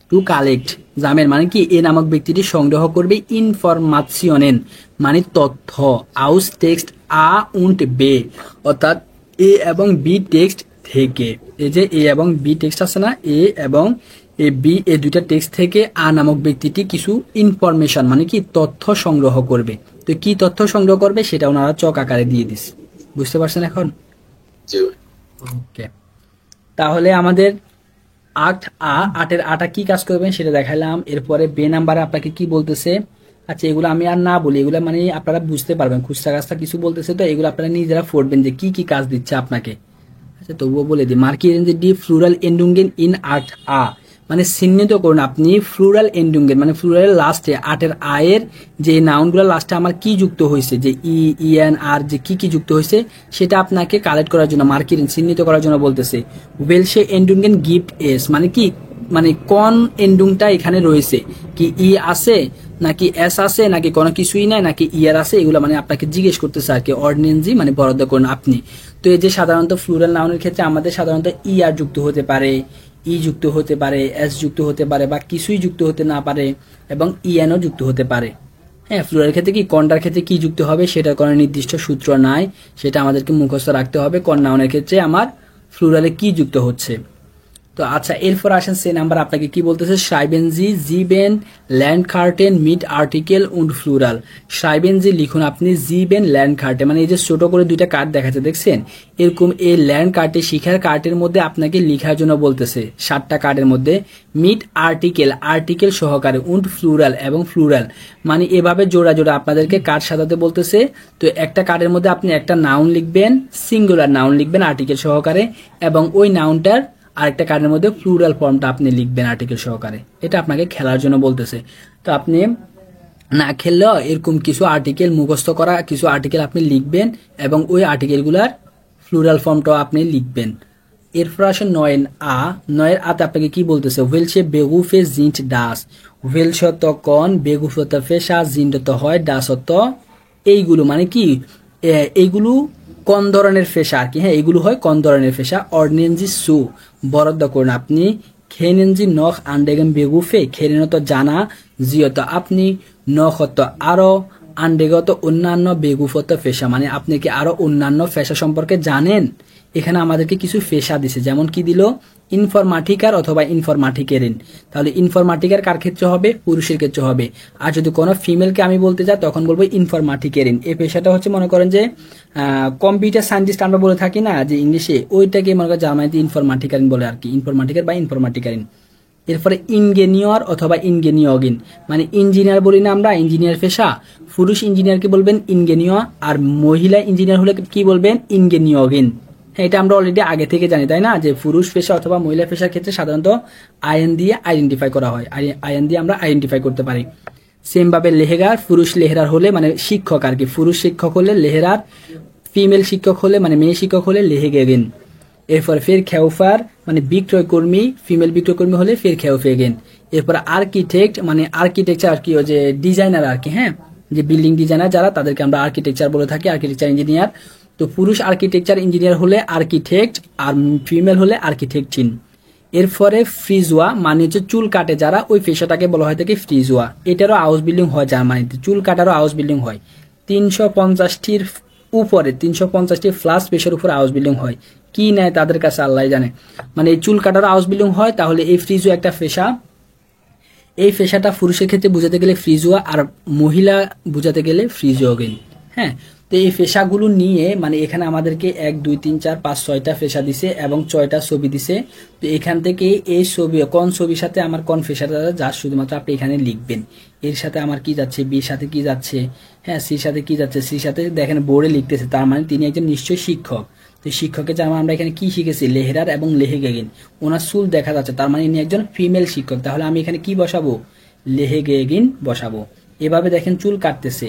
B: টু কালেক্ট। জামেল মানে কি এ নামক ব্যক্তিটি সংগ্রহ করবে, ইনফরমাশনের মানে তথ্য, আউস টেক্সট আ উন্ট বে, অর্থাৎ এ এবং বি টেক্সট থেকে। এই যে এ এবং বি টেক্সট আছে না, এ এবং এ বি, এই দুইটা টেক্সট থেকে আ নামক ব্যক্তিটি কিছু ইনফরমেশন মানে কি তথ্য সংগ্রহ করবে। তো কি তথ্য সংগ্রহ করবে সেটা ওনারা চক আকারে দিয়ে দিস, বুঝতে পারছেন এখন? ওকে, তাহলে আমাদের আটের আটা কি কাজ করবেন সেটা দেখালাম। এরপরে বে নাম্বারে আপনাকে কি বলতেছে, আচ্ছা এগুলো আমি আর না বলি, এগুলো মানে আপনারা বুঝতে পারবেন, খুচরা কাজটা কিছু বলতেছে, তো এগুলো আপনারা নিজেরা পড়বেন যে কি কি কাজ দিচ্ছে আপনাকে। আচ্ছা তবুও বলে দিই, মার্কিং ডি ফ্লুরাল এন্ডুঙ্গেন ইন আট আ, মানে চিহ্নিত করুন আপনি ফ্লুরাল এন্ডুঙ্গেন, মানে ফ্লুরালের লাস্টে আটের আয়ের যে নাউনগুলো লাস্টে আমার কি যুক্ত হয়েছে, যে ই ইএন আর যে কি যুক্ত হয়েছে সেটা আপনাকে কালেক্ট করার জন্য, মার্কিং চিহ্নিত করার জন্য বলতেছে। ওয়েলসে এন্ডুঙ্গেন গিফট এস, মানে কি, মানে কোন এন্ডুংটা এখানে রয়েছে, কি ই আছে নাকি এস আছে নাকি কোনো কিছুই নাই নাকি ইয়ার আছে, এগুলো মানে আপনাকে জিজ্ঞেস করতেছে আর কি। অর্ডিনেন্সি মানে বরাদ্দ করুন আপনি। তো এই যে সাধারণত ফ্লুরাল নাউনের ক্ষেত্রে আমাদের সাধারণত ই আর যুক্ত হতে পারে, ই যুক্ত হতে পারে, এস যুক্ত হতে পারে, বা কিছুই যুক্ত হতে না পারে, এবং ইএনও যুক্ত হতে পারে। হ্যাঁ, ফ্লুরালের ক্ষেত্রে কি, কোনটার ক্ষেত্রে কি যুক্ত হবে সেটার কোনো নির্দিষ্ট সূত্র নাই, সেটা আমাদেরকে মুখস্থ রাখতে হবে কোন নাউনের ক্ষেত্রে আমার ফ্লুরালে কি যুক্ত হচ্ছে। তো আচ্ছা এরপর আসেন সে নাম্বার আপনাকে কি বলতেছে, schreiben Sie sieben Landkarten mit Artikel und Plural। schreiben Sie লিখুন আপনি sieben Landkarten, মানে এই যে ছোট করে দুইটা কার্ড দেখাচ্ছে দেখছেন, এরকম এই ল্যান্ড কার্ডে শিখার কার্ডের মধ্যে আপনাকে লেখার জন্য বলতেছে, 7টা কার্ডের মধ্যে মিট আর্টিকেল সহকারে und Plural এবং প্লুরাল, মানে এভাবে জোড়া জোড়া আপনাদেরকে কার্ড সাজাতে বলতেছে। তো একটা কার্ডের মধ্যে আপনি একটা নাউন লিখবেন, সিঙ্গুলার নাউন লিখবেন আর্টিকেল সহকারে, এবং ওই নাউনটার আরেকটা কার্ডের মধ্যে প্লুরাল ফর্মটা আপনি লিখবেন আর্টিকেল সহকারে। এটা আপনাকে খেলার জন্য বলতেছে। তো আপনি না খেললেও এরকম কিছু আর্টিকেল মুখস্থ করা কিছু আর্টিকেল আপনি লিখবেন, এবং ওই আর্টিকেলগুলার প্লুরাল ফর্মটাও আপনি লিখবেন। এরপর আসেন 9 আতে আপনাকে কি বলতেছে, ওয়েলসে বেগুফে জিন্ট ডাস। ওয়েলসত কন, বেগুফত ফেসা, জিন্ট হয়, ডাসত এইগুলো, মানে কি এইগুলো কোন ধরনের ফেসা আর কি। হ্যাঁ, এগুলো হয় কোন ধরনের ফেসা। অর্ডিনেন্সি সু বরাদ্দ করুন আপনি, খেনেনজি নখ আন্ডেগেন বেগুফে, খেরেনত জানা, জিয়ত আপনি, নখত আরো, আন্ডেগত অন্যান্য, বেগুফত ফেসা, মানে আপনি কি আরো অন্যান্য ফেসা সম্পর্কে জানেন। এখানে আমাদেরকে কিছু ফেসা দিছে, যেমন কি দিল, ইনফরমাটিকার অথবা ইনফরমাটিকেরিন। তাহলে ইনফরমাটিকার কার ক্ষেত্রে হবে, পুরুষের ক্ষেত্রে হবে। আর যদি কোনো ফিমেলকে আমি বলতে যাই তখন বলবো ইনফরমাটিকেরিন। এই পেশাটা হচ্ছে মনে করেন যে কম্পিউটার সায়েন্টিস্ট আমরা বলে থাকি না যে ইংলিশে, ওইটাকে মনে করেন জার্মানিতে ইনফরমাটিকারিন বলে আর কি, ইনফরমাটিকার বা ইনফরমাটিকারিন। এরপরে ইনগেনিয়র অথবা ইনগেনিয়গিন, মানে ইঞ্জিনিয়ার বলি না আমরা, ইঞ্জিনিয়ার পেশা, পুরুষ ইঞ্জিনিয়ারকে বলবেন ইনগেনিয়র, আর মহিলা ইঞ্জিনিয়ার হলে কি বলবেন, ইনগেনিয়গিন। হ্যাঁ, এটা আমরা অলরেডি আগে থেকে জানি তাই না, যে পুরুষ পেশা অথবা মহিলা পেশার ক্ষেত্রে সাধারণত আইএন দিয়ে আইডেন্টিফাই করা হয়, আইএন দিয়ে আমরা আইডেন্টিফাই করতে পারি। সেম ভাবে লেহেগার, পুরুষ লেহেরার হলে মানে শিক্ষক আর কি, পুরুষ শিক্ষক হলে লেহেরার, ফিমেল শিক্ষক হলে মানে মেয়ে শিক্ষক হলে লেহেগেগেন। এরপর ফের খেউফার মানে বিক্রয় কর্মী, ফিমেল বিক্রয় কর্মী হলে ফের খেউফেগেন। এরপর আর্কিটেক্ট মানে আর্কিটেকচার আর কি, ওই যে ডিজাইনার আর কি, হ্যাঁ, যে বিল্ডিং ডিজাইনার যারা তাদেরকে আমরা আর্কিটেকচার বলে থাকি, আর্কিটেকচার ইঞ্জিনিয়ার। তো পুরুষ আর্কিটেকচার ইঞ্জিনিয়ার হলে আর্কিটেক্ট, আর ফিমেল হলে আর্কিটেক্টিন। এরপরে ফ্রিজোয়া মানে হচ্ছে চুল কাটে যারা, ওই পেশাটাকে বলা হয় থাকে ফ্রিজোয়া। এটারও হাউস বিল্ডিং হয় জার্মানিতে, চুল কাটারও হাউস বিল্ডিং হয় 350টির উপরে, 350টি প্লাস পেশার উপরে হাউস বিল্ডিং হয়। কি নেয় তাদের কাছে আল্লাহ জানে, মানে এই চুল কাটারও হাউস বিল্ডিং হয়। তাহলে এই ফ্রিজোয়া একটা পেশা। এই পেশাটা পুরুষের ক্ষেত্রে বোঝাতে গেলে ফ্রিজোয়া, আর মহিলা বোঝাতে গেলে ফ্রিজোগেন। হ্যাঁ, তো এই পেশাগুলো নিয়ে মানে এখানে আমাদেরকে 1 2 3 4 5 6টা পেশা দিছে এবং 6টা ছবি দিছে। তো এখান থেকে এই ছবি কোন ছবির সাথে আমার কোন পেশাটা যা শুধুমাত্র আপনি এখানে লিখবেন। এর সাথে আমার কি যাচ্ছে, বির সাথে কি যাচ্ছে, হ্যাঁ, সির সাথে কি যাচ্ছে, সির সাথে দেখেন বোর্ডে লিখতেছে, তার মানে তিনি একজন নিশ্চয়ই শিক্ষক। তো শিক্ষকের জামা আমরা এখানে কি শিখেছি, লেহেরার এবং লেহেগেগিন। ওনার চুল দেখা যাচ্ছে, তার মানে ইনি একজন ফিমেল শিক্ষক। তাহলে আমি এখানে কি বসাবো, লেহেগেগিন বসাবো। এভাবে দেখেন চুল কাটতেছে,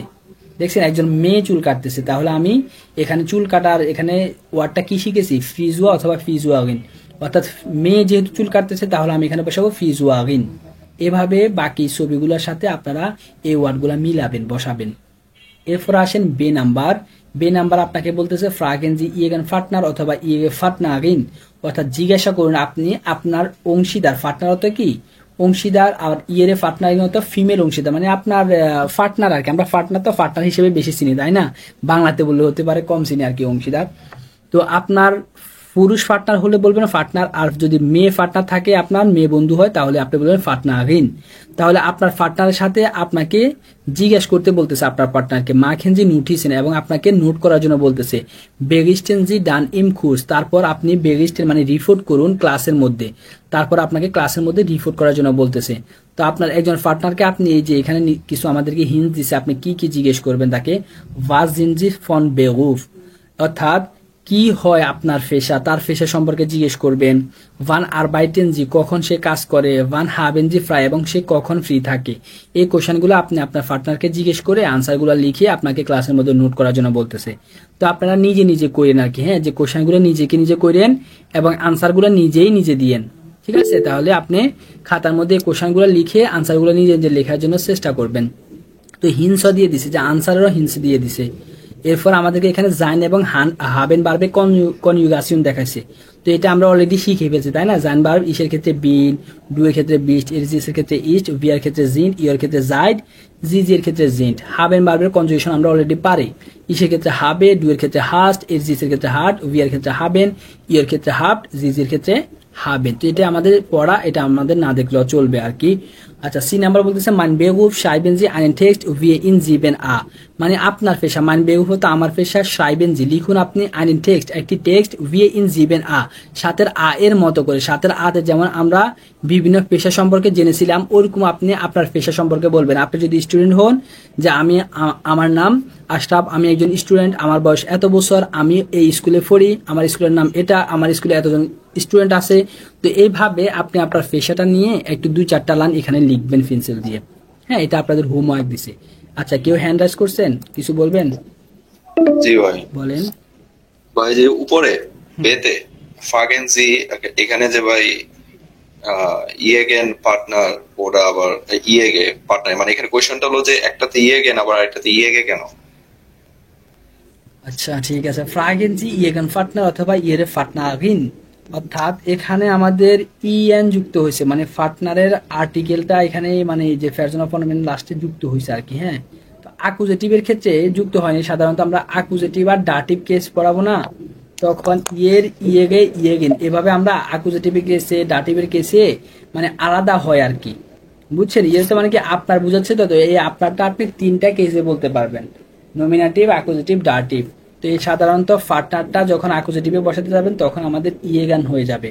B: দেখছেন একজন মেয়ে চুল কাটতেছে। তাহলে আমি এখানে চুল কাটার এখানে ওয়ার্ডটা কি শিখেছি, ফ্রিজোয়া অথবা ফ্রিজোয়াগিন। অর্থাৎ মেয়ে যেহেতু চুল কাটতেছে তাহলে আমি এখানে বসাবো ফ্রিজোয়াগিন। এভাবে বাকি ছবিগুলোর সাথে আপনারা এই ওয়ার্ডগুলা মিলাবেন, বসাবেন। এরপর আসেন বে নাম্বার। বে নাম্বার আপনাকে বলতেছে ফ্রাগেন জি ইয়েগেন ফাটনার অথবা ইয়েগে ফাটনাগিন। অর্থাৎ জিজ্ঞাসা করুন আপনি আপনার অংশীদার, ফাটনার অর্থ কি অংশীদার, আর ইয়েরে ফাটনার অর্থ ফিমেল অংশীদার, মানে আপনার ফাটনার আর কি। আমরা ফাটনার তো ফাটনার হিসেবে বেশি চিনি, তাই না, বাংলাতে বললে হতে পারে কম চিনি আর কি অংশীদার। তো আপনার পুরুষ পার্টনার হলে বলবেন পার্টনার, আর যদি মেয়ে পার্টনার থাকে আপনার মেয়ে বন্ধু হয় তাহলে আপনি বলবেন পার্টনারিন। তাহলে আপনার পার্টনারের সাথে আপনাকে জিজ্ঞেস করতে বলতেছে আপনার পার্টনারকে মাখেন জি নোটিসেন, এবং আপনাকে নোট করার জন্য বলতেছে বেগিস্টেন জি ডান ইম কোর্স। তারপর আপনি বেগিস্টেন মানে রিপোর্ট করুন ক্লাসের মধ্যে, তারপর আপনাকে ক্লাসের মধ্যে রিপোর্ট করার জন্য বলতেছে। তো আপনার একজন পার্টনারকে আপনি এই যে এখানে কিছু আমাদেরকে হিন্ট দিচ্ছে, আপনি কি কি জিজ্ঞেস করবেন তাকে, ওয়াজ জিনজি ফন বেগুফ, অর্থাৎ কি হয় আপনার পেশা, তার পেশা সম্পর্কে জিজ্ঞেস করবেন। ওয়ান আরবাইটেন জি কখন সে কাজ করে, ওয়ান হাবেন জি ফ্রাই এবং সে কখন ফ্রি থাকে। এই কোশ্চেনগুলো আপনি আপনার পার্টনারকে জিজ্ঞেস করে আনসারগুলো লিখে আপনাকে ক্লাসের মধ্যে নোট করার জন্য বলতেছে। তো আপনারা নিজে নিজে করেন আর কি, হ্যাঁ, যে কোশ্চেনগুলো নিজেকে নিজে করেন এবং আনসারগুলো নিজেই নিজে দিয়েন, ঠিক আছে। তাহলে আপনি খাতার মধ্যে কোশ্চেনগুলো লিখে আনসারগুলো নিজে নিজে লেখার জন্য চেষ্টা করবেন। তো হিন্সও দিয়ে দিছে, যে আনসারেরও হিন্স দিয়ে দিছে। এরপর আমাদেরকে এখানে জাইন এবং হাবেন বার্বে কনজুগেশন দেখাইছে। তো এটা আমরা অলরেডি শিখে ফেলছি, তাই না। জাইন বার্ব ইসের ক্ষেত্রে বিন, ডু এর ক্ষেত্রে বিস্ট, এর ক্ষেত্রে ইস্ট, ভি এর ক্ষেত্রে জিন্ট, ইয়ের ক্ষেত্রে জাইড, জি এর ক্ষেত্রে জিন্ট। হাবেন বার্বের কনজুগেশন আমরা অলরেডি পারি। ইসের ক্ষেত্রে হাবে, ডু এর ক্ষেত্রে হাস্ট, এর ক্ষেত্রে হার্ট, ভি এর ক্ষেত্রে হাবেন, ইয়ের ক্ষেত্রে হাফট, জি এর ক্ষেত্রে হাবেন। তো এটা আমাদের পড়া, এটা আমাদের না দেখলেও চলবে আর কি। আচ্ছা, সি নাম্বার বলতেছে মান বেগুফ সাইবেন জি আইন টেক্সট ভিয়ে ইন জিবেন আ, মানে আপনার পেশা মান বেগুফ হতো আমার পেশা, সাইবেন জি লিখুন আপনি আইন টেক্সট একটি টেক্সট ভিয়ে ইন জিবেন আ, সাতের আ এর মতো করে। সাতের আতে যেমন আমরা বিভিন্ন পেশা সম্পর্কে জেনেছিলাম ওরকম আপনি আপনার পেশা সম্পর্কে বলবেন। আপনি যদি স্টুডেন্ট হন, যে আমি আমার নাম আশরাফ, আমি একজন স্টুডেন্ট, আমার বয়স এত বছর, আমি এই স্কুলে পড়ি, আমার স্কুলের নাম এটা, আমার স্কুলে এতজন স্টুডেন্ট আছে। তো এইভাবে আপনি আপনার পেশাটা নিয়ে একটু 2-4টা লাইন এখানে লিখবেন পেন্সিল দিয়ে। হ্যাঁ, এটা আপনাদের হোমওয়ার্ক দিছে। আচ্ছা, কেউ হ্যান্ড রাইজ করছেন, কিছু বলবেন?
C: জি ভাই
B: বলেন।
C: ভাই যে উপরে বেতে ফাগেনজি, এখানে যে ভাই ইয়েগেন পার্টনার, ওরা আবার ইয়েগে পার্টনার, মানে এখানে কোয়েশ্চনটা হলো যে একটাতে ইয়েগেন আবার একটাতে ইয়েগে কেন?
B: আচ্ছা ঠিক আছে, ফ্রাগেন্সি ইয়েগেন পার্টনার অথবা ইয়েরে পার্টনারিন, অর্থাৎ এখানে আমাদের ইএন যুক্ত হয়েছে, মানে পার্টনারের আর্টিকেলটা এখানে মানে যে পারসন অফ প্রনাউন লাস্টে যুক্ত হয়েছে আর কি। হ্যাঁ, তো অ্যাকুজেটিভের ক্ষেত্রে যুক্ত হয়নি। সাধারণত আমরা অ্যাকুজেটিভ আর ডাটিভ কেস পড়াবো না, তখন ইয়ের ইয়েগে ইয়েগেন এভাবে আমরা অ্যাকুজেটিভের কেসে ডাটিভের কেসে মানে আলাদা হয় আর কি, বুঝছেন। ইয়ের তো মানে কি আপনার বুঝাচ্ছে, তো এই আপনারটা আপনি 3টা কেসে বলতে পারবেন, নমিনেটিভ, অ্যাকুজেটিভ, ডাটিভ। তো এই সাধারণত পার্টনারটা যখন অ্যাকুজেটিভে বসাতে যাবেন তখন আমাদের ইয়েগান হয়ে যাবে।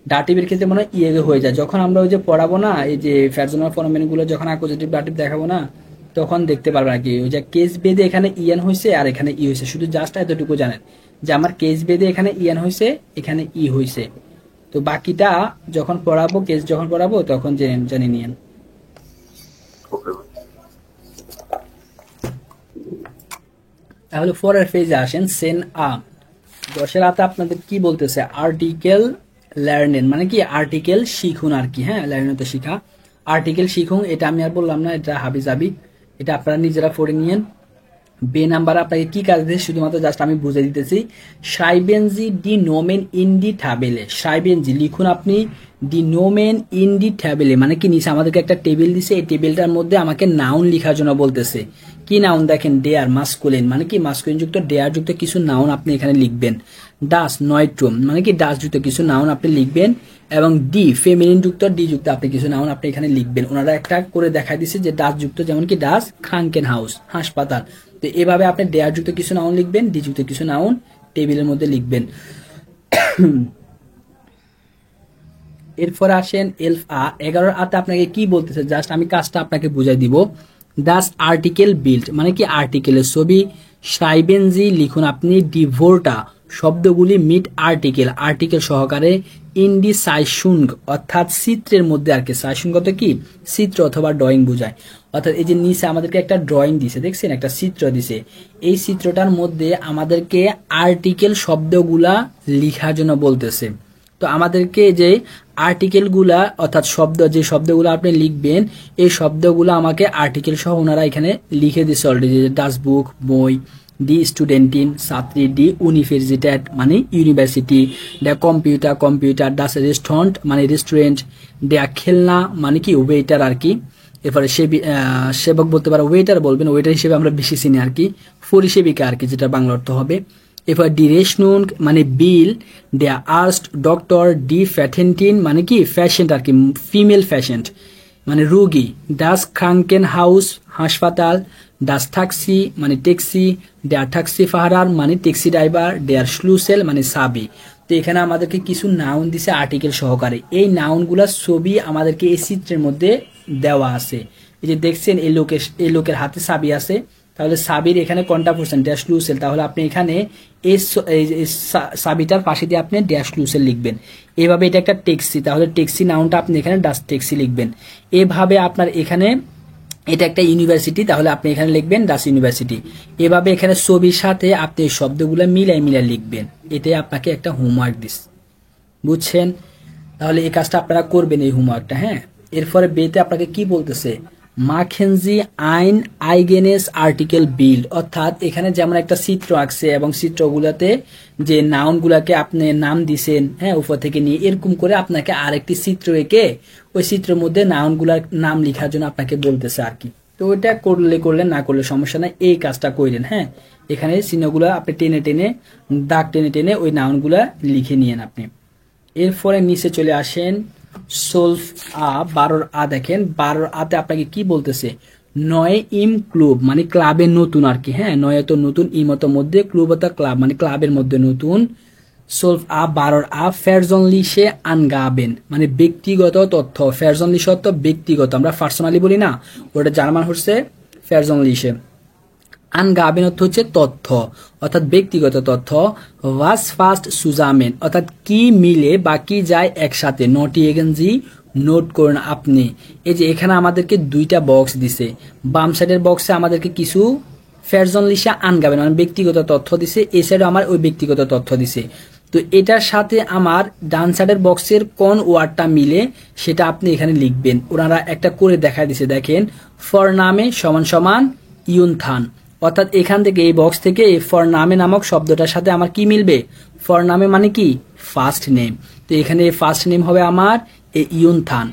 B: ডাটিভের ক্ষেত্রে মনে হয় ইয়েগে হয়ে যায়। যখন আমরা ওই যে পড়াবো না এই যে পারসন ফরম্যান গুলো, যখন অ্যাকুজেটিভ ডাটিভ দেখাবো না তখন দেখতে পারবেন আর কি। ওই যে কেস বেদে এখানে ইএন হয়েছে আর এখানে ই হয়েছে, শুধু জাস্ট এতটুকু জানেন যে আমার কেস বেদে এখানে ইএন হয়েছে, এখানে ই হয়েছে। তো বাকিটা যখন পড়াবো, কেস যখন পড়াবো তখন জেনে নিয়েন। তাহলে পরের পেজে আসেন। সেন আ 10-এর হাতে আপনাদের কি বলতেছে, আর্টিকেল লার্নেন, মানে কি আর্টিকেল শিখুন আর কি। হ্যাঁ, লার্নেন তো শিখা। আর্টিকেল শিখুন, এটা আমি আর বললাম না, এটা হাবিজাবি, এটা আপনারা নিজেরা পড়ে নিয়েন। বে নাম্বার আপনাকে কি কাজ দিয়েছে শুধুমাত্র জাস্ট আমি বুঝে দিতেছি। সাইবেনজি ডি নোমেন ইন ডি ট্যাবেলে, সাইবেনজি লিখুন আপনি ডি নোমেন ইন ডি ট্যাবেলে, মানে কি নিচে আমাদেরকে একটা টেবিল দিছে, এই টেবিলটার মধ্যে আমাকে নাউন লেখার জন্য বলতেছে। কি নাউন দেখেন, ডেয়ার মাস্কুলিন, মানে কি মাস্কুলিন যুক্ত ডেয়ার যুক্ত কিছু নাউন আপনি এখানে লিখবেন। ডাস নয়ট্রুম, মানে কি ডাস যুক্ত কিছু নাউন আপনি লিখবেন, এবং ডি ফেমিনিন যুক্ত ডি যুক্ত আপনি কিছু নাউন আপনি এখানে লিখবেন। ওনারা একটা করে দেখাই দিচ্ছে যে ডাস যুক্ত, যেমন কি ডাস ক্রাঙ্কেন হাউস হাসপাতাল। তো এভাবে আপনি ডেয়ার যুক্ত কিছু নাউন লিখবেন, ডি যুক্ত কিছু নাউন টেবিলের মধ্যে লিখবেন। এরপর আসেন এলফ আ, 11 আতে আপনাকে কি বলতেছে জাস্ট আমি কাজটা আপনাকে বুঝাই দিব। দাস আর্টিকেল বিল্ড, মানে কি আর্টিকেলের ছবি। সাইবেনজি লিখুন আপনি ডিভোর্টা শব্দগুলি মিট আর্টিকেল, আর্টিকেল সহকারে ইন্ডি সাইশুঙ্গ, অর্থাৎ চিত্রের মধ্যে আর কি। সাইশুঙ্গ তো কি চিত্র অথবা ড্রয়িং বোঝায়। অর্থাৎ এই যে নিচে আমাদেরকে একটা ড্রয়িং দিছে, দেখছেন একটা চিত্র দিছে, এই চিত্রটার মধ্যে আমাদেরকে আর্টিকেল শব্দগুলা লিখার জন্য বলতেছে। তো আমাদেরকে যে আর্টিকেলগুলা অর্থাৎ শব্দ, যে শব্দগুলো আপনি লিখবেন, এই শব্দগুলো আমাকে আর্টিকেল সহ ওনারা এখানে লিখে দিচ্ছে অলরেডি। ডাস বুক বই, ডি স্টুডেন্টিন ছাত্রী, ডি ইউনিভার্সিটেট মানে ইউনিভার্সিটি, ডা কম্পিউটার কম্পিউটার, ডাস রেস্টুরেন্ট মানে রেস্টুরেন্ট, ডা খেলনা মানে কি ওয়েটার আর কি। এরপরে সেবক বলতে পারে, ওয়েটার বলবেন, ওয়েটার হিসেবে আমরা বেশি চিনি আর কি, পরিসেবিকা আর কি, যেটা বাংলা অর্থ হবে। এরপর ডি রেশনুন মানে বিল, ডে আর্স্ট ডক্টর, ডি ফ্যাটেন্টিন মানে কি ফ্যাশেন্ট আর কি, ফিমেল ফ্যাশেন্ট মানে রোগী, ডাস ক্রাঙ্কেন হাউস হাসপাতাল, ডাস ট্যাক্সি মানে ট্যাক্সি, ডেয়ার ট্যাক্সি ফাহারার মানে ট্যাক্সি ড্রাইভার, ডেয়ার স্লুসেল মানে সাবি। তো এখানে আমাদেরকে কিছু নাউন দিছে আর্টিকেল সহকারে, এই নাউনগুলার ছবি আমাদেরকে এই চিত্রের মধ্যে দেওয়া আছে। এই যে দেখছেন এই লোকের হাতে সাবি আছে, তাহলে সাবির এখানে কোনটা পড়ছেন ড্যাশ লুসেল, তাহলে আপনি এখানে এই সাবিটার পাশে দিয়ে আপনি ড্যাশ লুসেল লিখবেন। এভাবে এটা একটা ট্যাক্সি, তাহলে ট্যাক্সি নাউনটা আপনি এখানে ডাস ট্যাক্সি লিখবেন। এভাবে আপনার এখানে এটা একটা ইউনিভার্সিটি, তাহলে আপনি এখানে লিখবেন ডাস ইউনিভার্সিটি। এভাবে এখানে ছবির সাথে আপনি এই শব্দগুলো মিলাই লিখবেন। এটাই আপনাকে একটা হোমওয়ার্ক দিস, বুঝছেন? তাহলে এই কাজটা আপনারা করবেন, এই হোমওয়ার্কটা। হ্যাঁ, এরপরে বেতে আপনাকে কি বলতেছে, মাখেনজি আইন আইগেনেস আর্টিকেল বিল্ড, অর্থাৎ এখানে যেমন একটা চিত্র আঁকছে এবং চিত্রগুলোতে যে নাউনগুলাকে আপনি নাম দিছেন, হ্যাঁ উপর থেকে নিয়ে, এরকম করে আপনাকে আরেকটি চিত্র এঁকে ওই চিত্রের মধ্যে নাউনগুলার নাম লেখার জন্য আপনাকে বলতেছে আর কি। তো ওইটা করলেন, না করলে সমস্যা নাই, এই কাজটা করেন। হ্যাঁ, এখানে চিহ্নগুলা আপনি টেনে দাগ টেনে ওই নাউনগুলা লিখে নিয়েন আপনি। এরপরে নিচে চলে আসেন সোলফ আ, 12 আ দেখেন, 12 আতে আপনাকে কি বলতেছে, নয় ইম ক্লুব মানে ক্লাবের নতুন আর কি। হ্যাঁ, নয় তো নতুন, ইমত মধ্যে, ক্লুব তো ক্লাব মানে ক্লাবের মধ্যে নতুন। সোলফ আ 12 আ ফেরজনলিশে আনগাবেন মানে ব্যক্তিগত তথ্য, ফেরজনলিশ অর্থ ব্যক্তিগত, আমরা পার্সোনালি বলি না, ওটা জার্মান হচ্ছে ফেরজনলিশে। আনগাবেন অর্থ হচ্ছে তথ্য, অর্থাৎ ব্যক্তিগত তথ্য। ওয়াস ফাস্ট সুজামেন অর্থাৎ কি মিলে বা কি যায় একসাথে। নটি এগেনজি নোট করুন আপনি। এই যে এখানে আমাদেরকে দুইটা বক্স দিছে, বাম সাইডের বক্সে আমাদেরকে কিছু ফেরজনলিশা আনগাবেন মানে ব্যক্তিগত তথ্য দিছে, এই সাইডে আমার ওই ব্যক্তিগত তথ্য দিছে। তো এটার সাথে আমার ডান সাইডের বক্সের কোন ওয়ার্ডটা মিলে সেটা আপনি এখানে লিখবেন। ওনারা একটা করে দেখা দিছে, দেখেন, ফর নামে সমান সমান ইউনথান, অর্থাৎ এখান থেকে এই বক্স থেকে এই ফর নামে নামক শব্দটার সাথে আমার কি মিলবে, ফর নামে মানে কি ফার্স্ট নেম। তো এখানে ফার্স্ট নেম হবে আমার ইউনথান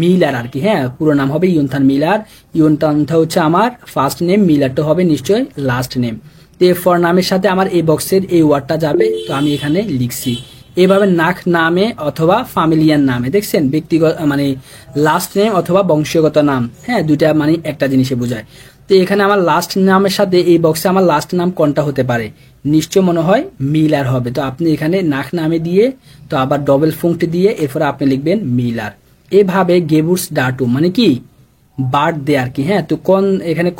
B: মিলার আর কি। হ্যাঁ, পুরো নাম হবে ইউনথান মিলার। ইউনথানটা হচ্ছে আমার ফার্স্ট নেম, মিলারটা হবে নিশ্চয় লাস্ট নেম। তো ফর নামের সাথে আমার এই বক্সের এই ওয়ার্ডটা যাবে, তো আমি এখানে লিখছি। এভাবে নাক নামে অথবা ফ্যামিলিয়ান নামে, দেখছেন, ব্যক্তিগত মানে লাস্ট নেম অথবা বংশীয়গত নাম। হ্যাঁ, দুইটা মানে একটা জিনিসে বোঝায়। তো এখানে আমার লাস্ট নামের সাথে এই বক্সে আমার লাস্ট নাম কোনটা হতে পারে, নিশ্চয় মনে হয় মিলার হবে। তো আপনি এখানে নাক নামে দিয়ে তো আবার ডবল ফুংটি দিয়ে এরপরে আপনি লিখবেন মিলার। এভাবে গেবুর্স ডাটু মানে কি বার্থডে আর কি। হ্যাঁ, তো এখানে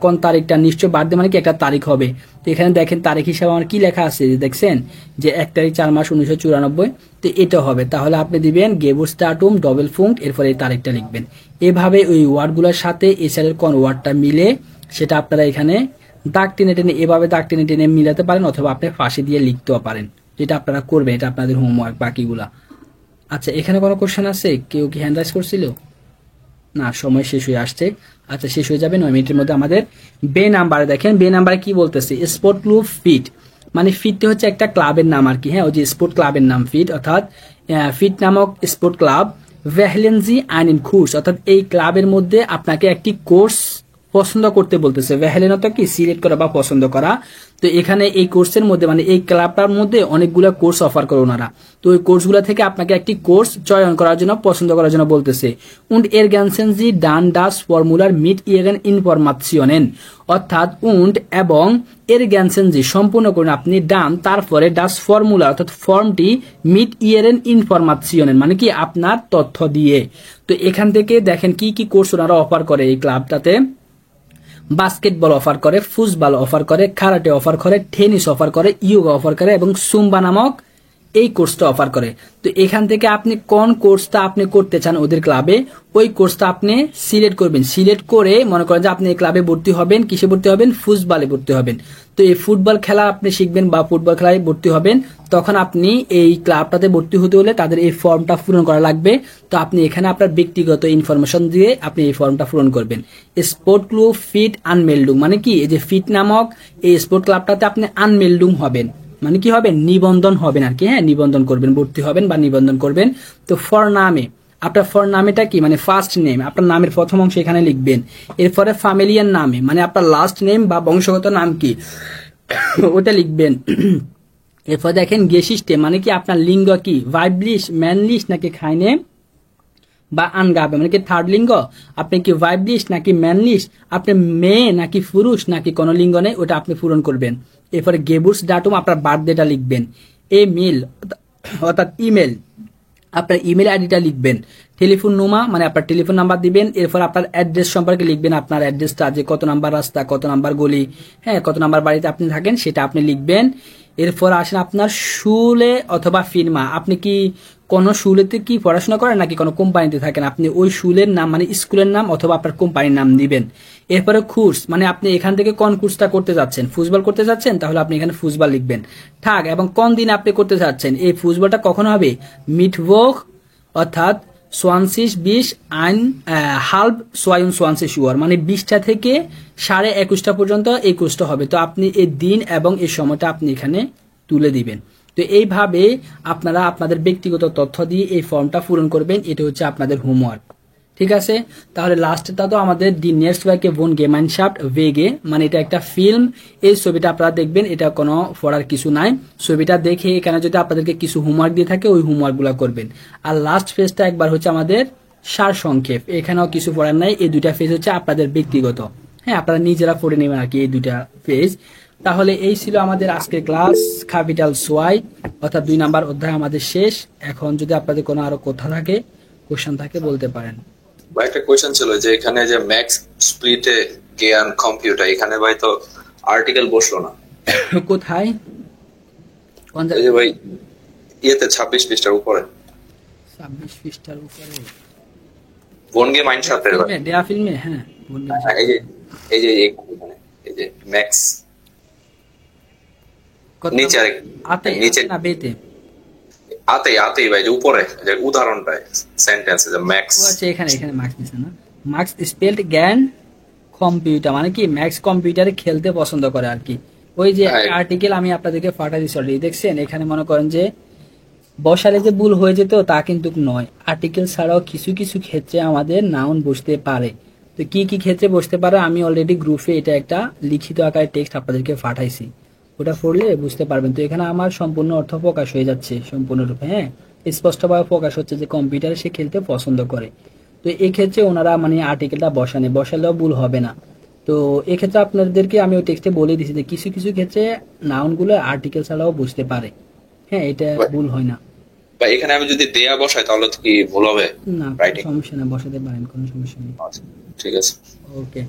B: কোন তারিখটা, নিশ্চয় বার্থডে মানে কি একটা তারিখ হবে। তো এখানে দেখেন তারিখ হিসাবে আমার কি লেখা আছে, দেখছেন যে 1 তারিখ 4 মাস 1994। তো এটা হবে, তাহলে আপনি দিবেন গেবুর্স ডাটুম ডবল ফুঙ্ক, এরপরে এই তারিখটা লিখবেন। এভাবে ওই ওয়ার্ডগুলোর সাথে এছাড়া কোন ওয়ার্ডটা মিলে সেটা আপনারা এখানে দাগ টেনে এভাবে দাগ টেনে মিলাতে পারেন, অথবা আপনি ফাঁসি দিয়ে লিখতেও পারেন। যেটা আপনারা করবেন, এটা আপনাদের হোমওয়ার্ক বাকিগুলা। আচ্ছা, এখানে কোনো কোশ্চেন আছে? কেউ কি হ্যান্ড রাইজ করছিল? না, সময় শেষ হয়ে আসছে। আচ্ছা, শেষ হয়ে যাবে 9 মিনিটের মধ্যে। আমাদের বে নাম্বারে দেখেন, বে নাম্বারে কি বলতেছে, স্পোর্ট ক্লুব ফিট, মানে ফিটটা হচ্ছে একটা ক্লাবের নাম আর কি। হ্যাঁ, ওই যে স্পোর্ট ক্লাবের নাম ফিট, অর্থাৎ ফিট নামক স্পোর্ট ক্লাব ভ্যাহলেন্সি আইন কোর্স, অর্থাৎ এই ক্লাবের মধ্যে আপনাকে একটি কোর্স পছন্দ করতে বলতেছে। ভ্যাহলেন অর্থাৎ কি সিলেক্ট করা বা পছন্দ করা। তো এখানে এই কোর্সের মধ্যে মানে এই ক্লাবটার মধ্যে অনেকগুলো কোর্স অফার করে ওনারা। তো ওই কোর্সগুলো থেকে আপনাকে একটি কোর্স চয়ন করার জন্য, পছন্দ করার জন্য বলতেছে। উন্ড এরগানসেন জি ডান ডাস ফর্মুলার মিট ইয়েগেন ইনফরমাশনের, অর্থাৎ উন্ড এবং এরগানসেন জি সম্পূর্ণ করুন আপনি ডান, তারপরে ডাস ফর্মুলা অর্থাৎ ফর্মটি মিট ইয়েরেন ইনফরমাশনের মানে কি আপনার তথ্য দিয়ে। তো এখান থেকে দেখেন কি কি কোর্স ওনারা অফার করে এই ক্লাবটাতে। বাস্কেটবল অফার করে, ফুটবল অফার করে, কারাটে অফার করে, টেনিস অফার করে, ইয়োগা অফার করে এবং সুম্বা নামক এই কোর্সটা অফার করে। তো এখান থেকে আপনি কোন কোর্সটা আপনি করতে চান ওদের ক্লাবে, ওই কোর্সটা আপনি সিলেক্ট করবেন। সিলেক্ট করে মনে করেন যে আপনি এই ক্লাবে ভর্তি হবেন, কিসে ভর্তি হবেন, ফুটবলে ভর্তি হবেন। তো এই ফুটবল খেলা আপনি শিখবেন বা ফুটবল খেলায় ভর্তি হবেন, তখন আপনি এই ক্লাবটাতে ভর্তি হতে হলে তাদের এই ফর্মটা পূরণ করা লাগবে। তো আপনি এখানে আপনার ব্যক্তিগত ইনফরমেশন দিয়ে আপনি এই ফর্মটা পূরণ করবেন। স্পোর্ট ক্লুব ফিট আনমেল্ডুং মানে কি, এই যে ফিট নামক এই স্পোর্ট ক্লাবটাতে আপনি আনমেল্ডুং হবেন, মানে কি হবে, নিবন্ধন হবেন আর কি। হ্যাঁ, নিবন্ধন করবেন, ভর্তি হবেন বা নিবন্ধন করবেন। তো ফর নামে আপনার ফর নামেটা কি, মানে ফার্স্ট নেম, আপনার নামের প্রথম অংশ এখানে লিখবেন। এরপরে ফ্যামিলিয়ার নামে মানে আপনার লাস্ট নেম বা বংশগত নাম কি ওটা লিখবেন। এরপর দেখেন গেসিস্টে মানে কি আপনার লিঙ্গ কি, ভাইবলিশ, ম্যানলিশ নাকি খাইনে বা আনগাবে মানে কি থার্ড লিঙ্গ, আপনি কি ভাইবলিশ নাকি ম্যানলিশ, আপনি মেয়ে নাকি পুরুষ নাকি কোনো লিঙ্গ নেই, ওটা আপনি পূরণ করবেন। এরপরে গেবুর্স ডাটুম আপনার বার্থডেটা লিখবেন। এ মিল অর্থাৎ ইমেল, আপনার ইমেল আইডিটা লিখবেন। টেলিফোন নোমা মানে আপনার টেলিফোন নাম্বার দিবেন। এরপর আপনার অ্যাড্রেস সম্পর্কে লিখবেন, আপনার অ্যাড্রেসটা যে কত নাম্বার রাস্তা, কত নাম্বার গলি, হ্যাঁ কত নাম্বার বাড়িতে আপনি থাকেন সেটা আপনি লিখবেন। এরপর আসেন আপনার শুলে অথবা ফিরমা, আপনি কি কোনো শুলেতে কি পড়াশোনা করেন নাকি কোনো কোম্পানিতে থাকেন, আপনি ওই শুলের নাম মানে স্কুলের নাম অথবা আপনার কোম্পানির নাম দিবেন। এরপরে কোর্স মানে আপনি এখান থেকে কোন কোর্সটা করতে যাচ্ছেন, ফুটবল করতে যাচ্ছেন তাহলে আপনি এখানে ফুটবল লিখবেন। ঠাক এবং কোন দিন আপনি করতে যাচ্ছেন, এই ফুটবলটা কখন হবে, মিটভোগ অর্থাৎ 20 আইন হাল্ব 22 উয়ার মানে 20টা থেকে 21:30 পর্যন্ত এই কোর্সটা হবে। তো আপনি এই দিন এবং এই সময়টা আপনি এখানে তুলে দিবেন। তো এইভাবে আপনারা আপনাদের ব্যক্তিগত তথ্য দিয়ে এই ফর্মটা পূরণ করবেন। এটা হচ্ছে আপনাদের হোমওয়ার্ক, ঠিক আছে। তাহলে লাস্টটা তো আমাদের ডি নেক্সট ওয়াইকে ভন গেমাইনশাফট ওয়েগে মানে এটা একটা ফিল্ম। এই ছবিটা আপনারা দেখবেন, এটা কোনো পড়ার কিছু নাই। ছবিটা দেখে এখানে যদি আপনাদেরকে কিছু হোমওয়ার্ক দিয়ে থাকে ওই হোমওয়ার্কগুলো করবেন। আর লাস্ট ফেজটা একবার হচ্ছে আমাদের সার সংক্ষেপ, এখানেও কিছু পড়ার নাই। এই দুইটা ফেজ হচ্ছে আপনাদের ব্যক্তিগত, হ্যাঁ আপনারা নিজেরা পড়ে নেবেন আর কি এই দুইটা ফেজ। তাহলে এই ছিল আমাদের আজকের ক্লাস ক্যাপিটাল সোয়াই অর্থাৎ 2 নাম্বার অধ্যায় আমাদের শেষ। এখন যদি আপনাদের কোনো আরো কথা থাকে, কোশ্চেন থাকে বলতে পারেন।
C: ভাই একটা কোয়েশ্চেন ছিল যে এখানে যে ম্যাক্স স্প্লিটে জ্ঞান কম্পিউটার, এখানে ভাই তো আর্টিকেল বসলো না
B: কোথায়, কোন
C: এই যে ভাই ইয়েতে 26 পৃষ্ঠার উপরে,
B: 26 পৃষ্ঠার উপরে
C: ভন গেমাইনশাফটের ভাই
B: দেয়া ফিল্মে। হ্যাঁ
C: এই যে এই যে এই যে ম্যাক্স নিচে
B: আতে
C: নিচে
B: না বেতে
C: আতেই ভাই যে উপরে যে উদাহরণটা সেন্টেন্স যে ম্যাক্স,
B: ও আচ্ছা এখানে মার্কস দিছে না। মার্কস স্পেলড জ্ঞান কম্পিউটার মানে কি ম্যাক্স কম্পিউটারে খেলতে পছন্দ করে আর কি। ওই যে আর্টিকেল আমি আপনাদেরকে পাঠিয়ে দিছি অলরেডি, দেখছেন এখানে মনে করেন যে বসালে যে ভুল হয়ে যেত তা কিন্তু নয়। আর্টিকেল ছাড়াও কিছু কিছু ক্ষেত্রে আমাদের নাউন বসতে পারে। তো কি কি ক্ষেত্রে বসতে পারে আমি অলরেডি গ্রুপে এটা একটা লিখিত আকারে টেক্সট আপনাদেরকে পাঠাইছি, ওটা পড়লে বুঝতে পারবেন। তো এখানে আমার সম্পূর্ণ অর্থ প্রকাশ হয়ে যাচ্ছে সম্পূর্ণরূপে, হ্যাঁ স্পষ্টভাবে প্রকাশ হচ্ছে যে কম্পিউটারে সে খেলতে পছন্দ করে। তো এই ক্ষেত্রে ওনারা মানে আর্টিকেলটা বসালেও ভুল হবে না। তো এক্ষেত্রে আপনাদেরকে আমি ওই টেক্সটে বলে দিছি যে কিছু কিছু ক্ষেত্রে নাউনগুলো আর্টিকেল ছাড়াও বুঝতে পারে, হ্যাঁ এটা ভুল হয় না।
C: বা এখানে আমি যদি দেয়া বসাই তাহলে তো কি ভুল হবে
B: না,
C: রাইটিং?
B: সমস্যা না, বসাতে পারেন, কোনো সমস্যা নেই।
C: ঠিক আছে,
B: ওকে,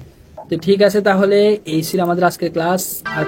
B: তো ঠিক আছে তাহলে এই ছিল আমাদের আজকের ক্লাস। আর